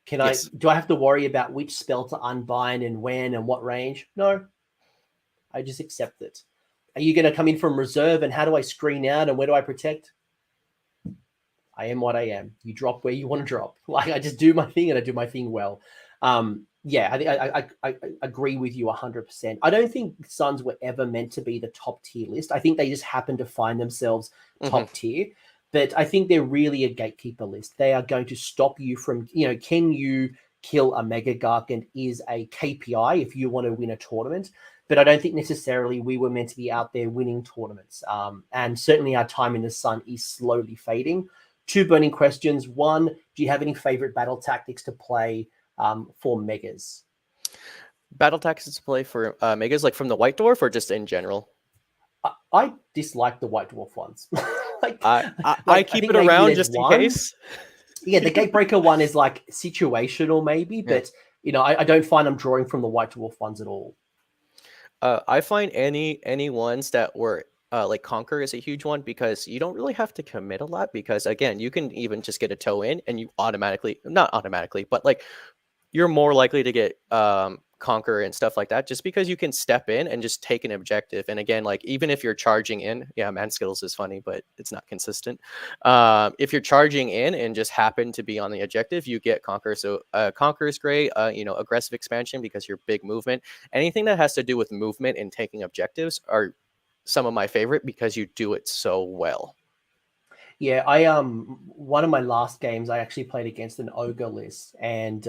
Do I have to worry about which spell to unbind and when and what range? No, I just accept it. Are you going to come in from reserve, and how do I screen out, and where do I protect? I am what I am. You drop where you want to drop. Like, I just do my thing, and I do my thing well. Yeah, I think I agree with you 100%. I don't think Suns were ever meant to be the top tier list. I think they just happened to find themselves top tier. But I think they're really a gatekeeper list. They are going to stop you from, can you kill a mega-gargant is a KPI if you want to win a tournament. But I don't think necessarily we were meant to be out there winning tournaments. And certainly our time in the sun is slowly fading. 2 burning questions. 1, do you have any favorite battle tactics to play for megas? Battle tactics to play for megas, like from the White Dwarf, or just in general? I dislike the White Dwarf ones. I keep it around just in case. Yeah, the Gatebreaker one is like situational maybe, Yeah. but I don't find I'm drawing from the White Dwarf ones at all. I find any ones that were like Conquer is a huge one because you don't really have to commit a lot because again you can even just get a toe in and you not automatically but like you're more likely to get Conquer and stuff like that just because you can step in and just take an objective. And again, like even if you're charging in, yeah, man skills is funny, but it's not consistent. If you're charging in and just happen to be on the objective, you get Conquer. So Conquer is great. Aggressive expansion because you're big movement. Anything that has to do with movement and taking objectives are some of my favorite because you do it so well. Yeah, one of my last games I actually played against an ogre list, and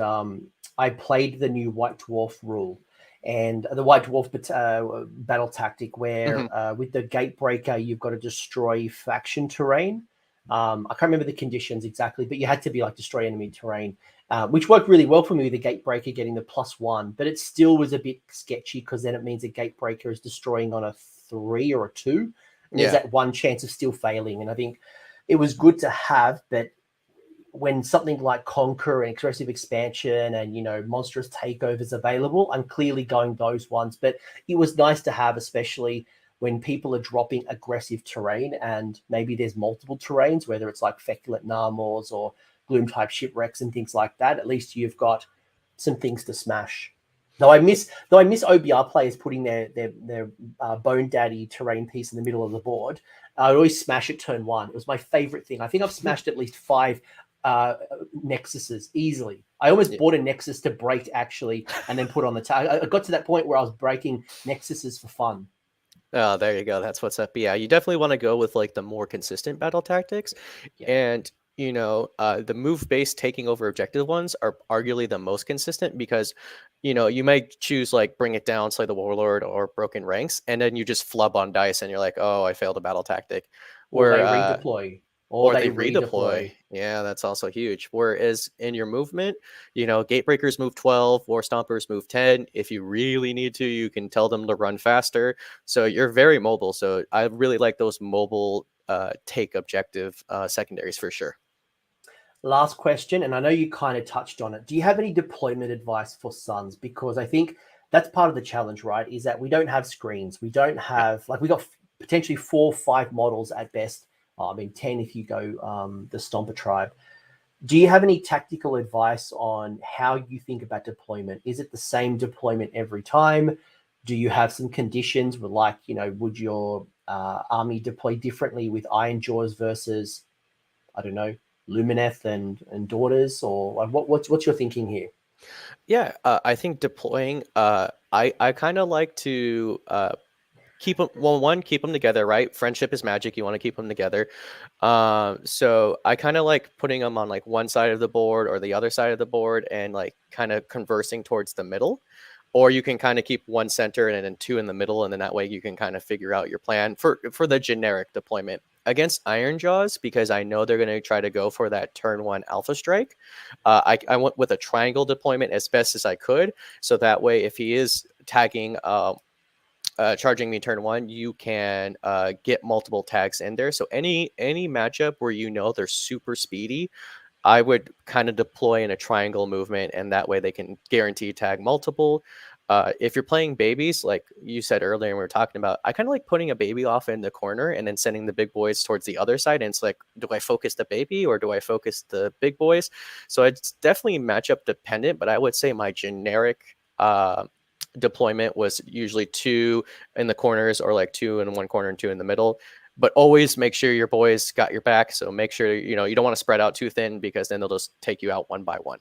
I played the new White Dwarf rule and the White Dwarf battle tactic where with the Gatebreaker you've got to destroy faction terrain. I can't remember the conditions exactly, but you had to be like destroy enemy terrain, which worked really well for me with the Gatebreaker getting the +1, but it still was a bit sketchy because then it means a Gatebreaker is destroying on a 3 or a 2. And there's that one chance of still failing, and I think it was good to have, but when something like Conquer and Aggressive Expansion and monstrous takeovers available, I'm clearly going those ones. But it was nice to have, especially when people are dropping aggressive terrain and maybe there's multiple terrains, whether it's like Feculent Narmors or Gloom type shipwrecks and things like that. At least you've got some things to smash. Though I miss OBR players putting their Bone Daddy terrain piece in the middle of the board. I always smash it turn 1. It was my favorite thing. I think I've smashed at least 5 Nexuses easily. I almost bought a Nexus to break actually, and then put on the tag. I got to that point where I was breaking Nexuses for fun. Oh, there you go. That's what's up. Yeah, you definitely want to go with like the more consistent battle tactics. Yeah. And the move-based taking over objective ones are arguably the most consistent because, you might choose like Bring It Down, Slay the Warlord, or Broken Ranks, and then you just flub on dice and you're like, oh, I failed a battle tactic. Or they redeploy. Or they redeploy. Yeah, that's also huge. Whereas in your movement, Gatebreakers move 12, War Stompers move 10. If you really need to, you can tell them to run faster. So you're very mobile. So I really like those mobile take objective secondaries for sure. Last question, and I know you kind of touched on it. Do you have any deployment advice for Sons? Because I think that's part of the challenge, right? Is that we don't have screens. We don't have, like, we got potentially 4 or 5 models at best. 10 if you go the Stomper tribe. Do you have any tactical advice on how you think about deployment? Is it the same deployment every time? Do you have some conditions with, like, would your army deploy differently with Iron Jaws versus, I don't know, Lumineth and Daughters, or what's your thinking here? Yeah, I think deploying, I kind of like to keep them, keep them together, right? Friendship is magic. You want to keep them together. So I kind of like putting them on like one side of the board or the other side of the board and like kind of conversing towards the middle. Or you can kind of keep one center and then 2 in the middle, and then that way you can kind of figure out your plan for the generic deployment. Against Iron Jaws, because I know they're going to try to go for that turn 1 alpha strike, I went with a triangle deployment as best as I could. So that way, if he is tagging charging me turn 1, you can get multiple tags in there. So any matchup where they're super speedy, I would kind of deploy in a triangle movement, and that way they can guarantee tag multiple. If you're playing babies, like you said earlier, and we were talking about, I kind of like putting a baby off in the corner and then sending the big boys towards the other side. And it's like, do I focus the baby or do I focus the big boys? So it's definitely matchup dependent, but I would say my generic deployment was usually 2 in the corners, or like 2 in one corner and 2 in the middle. But always make sure your boys got your back. So make sure, you don't want to spread out too thin, because then they'll just take you out one by one.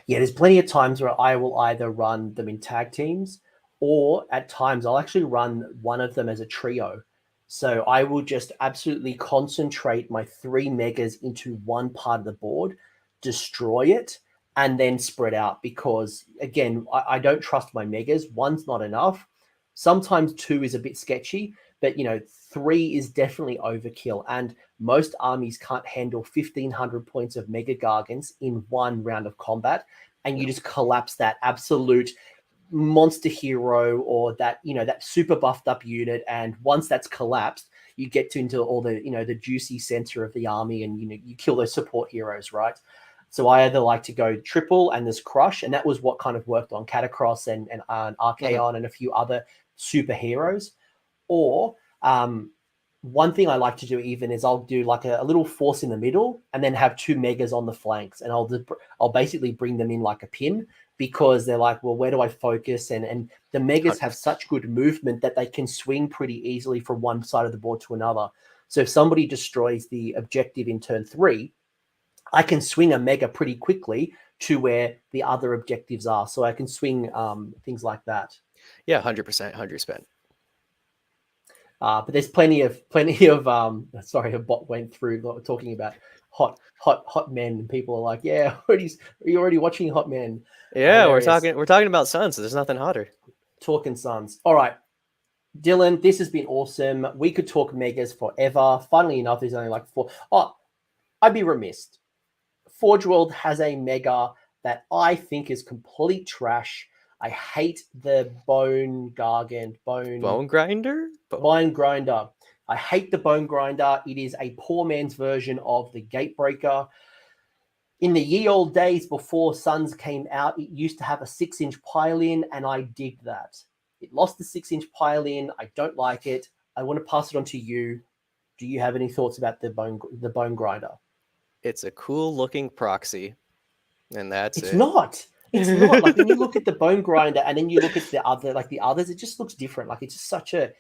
Yeah, there's plenty of times where I will either run them in tag teams, or at times I'll actually run one of them as a trio. So I will just absolutely concentrate my 3 megas into one part of the board, destroy it, and then spread out. Because again, I don't trust my megas. 1's not enough. Sometimes 2 is a bit sketchy, but 3 is definitely overkill. And most armies can't handle 1,500 points of mega-gargants in one round of combat. And you just collapse that absolute monster hero, or that, that super buffed up unit. And once that's collapsed, you get into all the, the juicy center of the army, and you kill those support heroes, right? So I either like to go triple and there's crush, and that was what kind of worked on Catacross and Archaon and a few other superheroes. Or one thing I like to do even is I'll do like a little force in the middle and then have 2 megas on the flanks, and I'll basically bring them in like a pin, because they're like, well, where do I focus? And the megas have such good movement that they can swing pretty easily from one side of the board to another. So if somebody destroys the objective in turn 3, I can swing a mega pretty quickly to where the other objectives are. So I can swing things like that. Yeah, 100%, 100%. But there's plenty of sorry, a bot went through talking about hot men, and people are like, yeah, are you already watching Hot Men? Yeah, we're talking about Sons, so there's nothing hotter. Talking Sons. All right, Dylan, this has been awesome. We could talk megas forever. Funnily enough, there's only like 4. Oh, I'd be remiss. Forge World has a mega that I think is complete trash. I hate the bone grinder. I hate the bone grinder. It is a poor man's version of the Gatebreaker. In the ye old days before Sons came out, it used to have a 6-inch pile-in, and I dig that. It lost the 6-inch pile-in. I don't like it. I want to pass it on to you. Do you have any thoughts about the bone grinder? It's a cool looking proxy, and that's It's not. It's not. Like when you look at the bone grinder and then you look at the others, it just looks different. Like it's just such a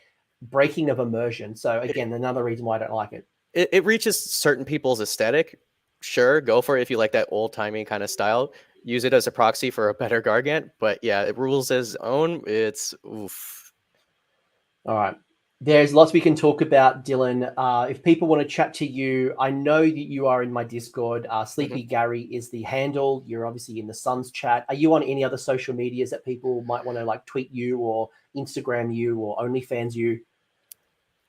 breaking of immersion. So again, another reason why I don't like it. It reaches certain people's aesthetic. Sure, go for it if you like that old-timey kind of style. Use it as a proxy for a better Gargant. But yeah, it rules as own. It's oof. All right. There's lots we can talk about, Dylan. If people want to chat to you, I know that you are in my Discord. Sleepy Gary is the handle. You're obviously in the Suns chat. Are you on any other social medias that people might want to like tweet you or Instagram you or OnlyFans you?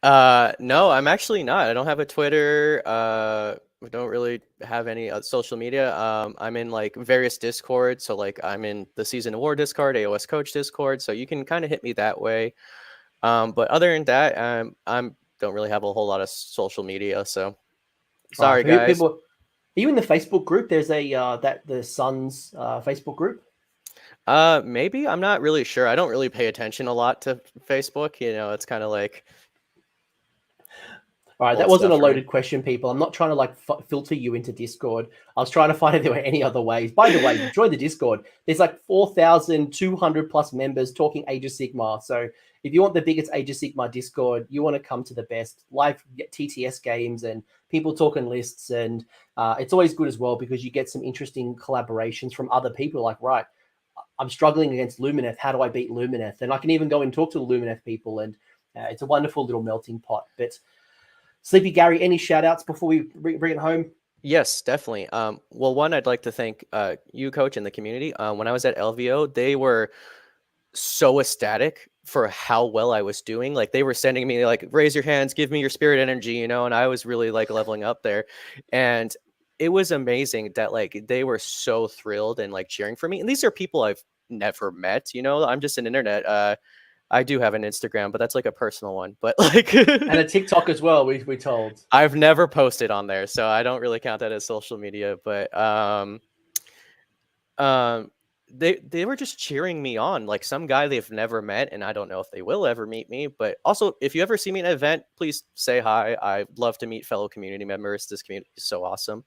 No, I'm actually not. I don't have a Twitter. We don't really have any social media. I'm in like various Discords. So like I'm in the Season of War Discord, AOS Coach Discord. So you can kind of hit me that way. But other than that, I'm don't really have a whole lot of social media. So sorry, guys. Are you in the Facebook group? There's the Suns Facebook group. Maybe. I'm not really sure. I don't really pay attention a lot to Facebook. It's kind of like. All right, that wasn't a loaded question, people. I'm not trying to like filter you into Discord. I was trying to find if there were any other ways. By the way, join the Discord. There's like 4,200 plus members talking Age of Sigmar. So if you want the biggest Age of Sigmar Discord, you want to come to the best live TTS games and people talking lists. And it's always good as well because you get some interesting collaborations from other people. Like, right, I'm struggling against Lumineth. How do I beat Lumineth? And I can even go and talk to the Lumineth people. And it's a wonderful little melting pot. But Sleepy Gary, any shout outs before we bring it home? Yes, definitely. Well, one, I'd like to thank you, Coach, and the community. When I was at LVO, they were so ecstatic for how well I was doing. Like they were sending me like, raise your hands, give me your spirit energy, and I was really like leveling up there. And it was amazing that like they were so thrilled and like cheering for me. And these are people I've never met, I'm just an internet. I do have an Instagram, but that's like a personal one. But like and a TikTok as well, we told. I've never posted on there, so I don't really count that as social media. But they were just cheering me on, like some guy they've never met, and I don't know if they will ever meet me. But also, if you ever see me at an event, please say hi. I love to meet fellow community members. This community is so awesome.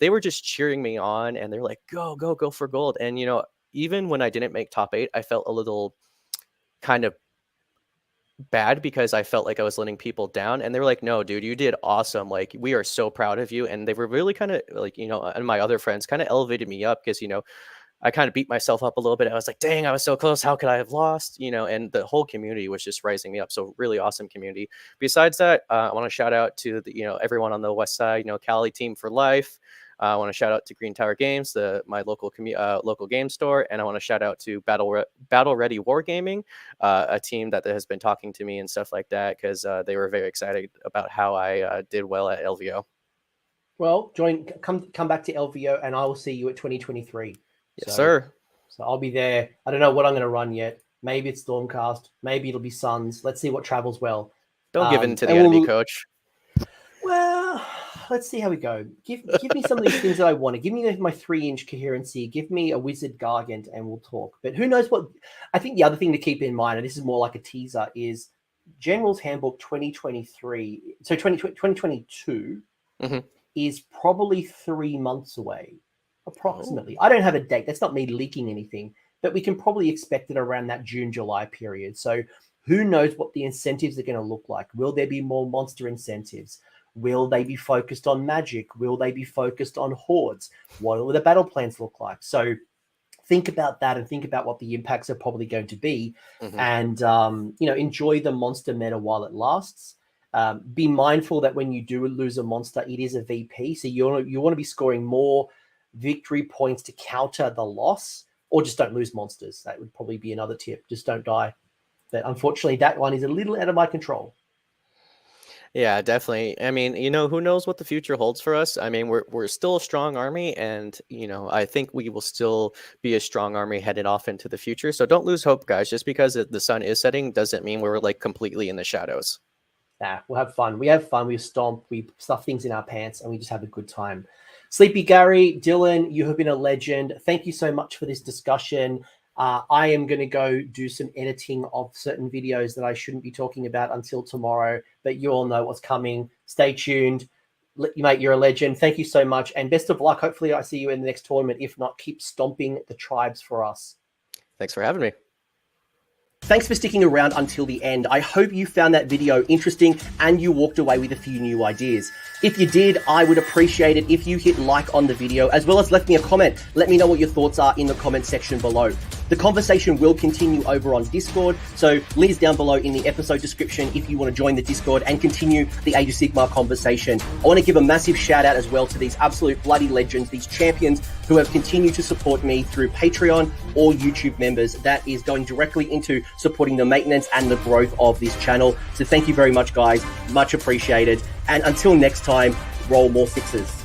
They were just cheering me on, and they're like, go for gold. And even when I didn't make top 8, I felt a little kind of bad because I felt like I was letting people down, and they were like, no, dude, you did awesome. Like, we are so proud of you. And they were really kind of like, and my other friends kind of elevated me up because, I kind of beat myself up a little bit. I was like, dang, I was so close. How could I have lost? And the whole community was just rising me up. So really awesome community. Besides that, I want to shout out to the, everyone on the West Side, Cali team for life. I want to shout out to Green Tower Games, my local local game store, and I want to shout out to Battle Ready Wargaming, a team that has been talking to me and stuff like that because they were very excited about how I did well at LVO. Well, come back to LVO, and I will see you at 2023. Yes, sir. So I'll be there. I don't know what I'm going to run yet. Maybe it's Stormcast. Maybe it'll be Suns. Let's see what travels well. Don't give in to the and enemy, coach. Well, let's see how we go. Give me some of these things that I want to. Give me my 3-inch coherency. Give me a wizard gargant, and we'll talk. But who knows what? I think the other thing to keep in mind, and this is more like a teaser, is General's Handbook 2023. So 2022 is probably 3 months away, approximately. I don't have a date. That's not me leaking anything, but we can probably expect it around that June-July period. So who knows what the incentives are going to look like? Will there be more monster incentives? Will they be focused on magic? Will they be focused on hordes? What will the battle plans look like? So think about that and think about what the impacts are probably going to be, and enjoy the monster meta while it lasts. Be mindful that when you do lose a monster, it is a VP, so you want to be scoring more victory points to counter the loss, or just don't lose monsters. That would probably be another tip. Just don't die. But unfortunately, that one is a little out of my control. Yeah, definitely. I mean, who knows what the future holds for us? I mean, we're still a strong army, and I think we will still be a strong army headed off into the future. So don't lose hope, guys. Just because the sun is setting doesn't mean we're like completely in the shadows. Nah, we'll have fun. We have fun. We stomp. We stuff things in our pants, and we just have a good time. Sleepy Gary, Dylan, you have been a legend. Thank you so much for this discussion. I am going to go do some editing of certain videos that I shouldn't be talking about until tomorrow, but you all know what's coming. Stay tuned. Mate, you're a legend. Thank you so much, and best of luck. Hopefully I see you in the next tournament. If not, keep stomping the tribes for us. Thanks for having me. Thanks for sticking around until the end. I hope you found that video interesting and you walked away with a few new ideas. If you did, I would appreciate it if you hit like on the video, as well as left me a comment. Let me know what your thoughts are in the comment section below. The conversation will continue over on Discord, so links down below in the episode description if you want to join the Discord and continue the Age of Sigmar conversation. I want to give a massive shout out as well to these absolute bloody legends, these champions who have continued to support me through Patreon or YouTube members. That is going directly into supporting the maintenance and the growth of this channel. So thank you very much, guys. Much appreciated. And until next time, roll more sixes.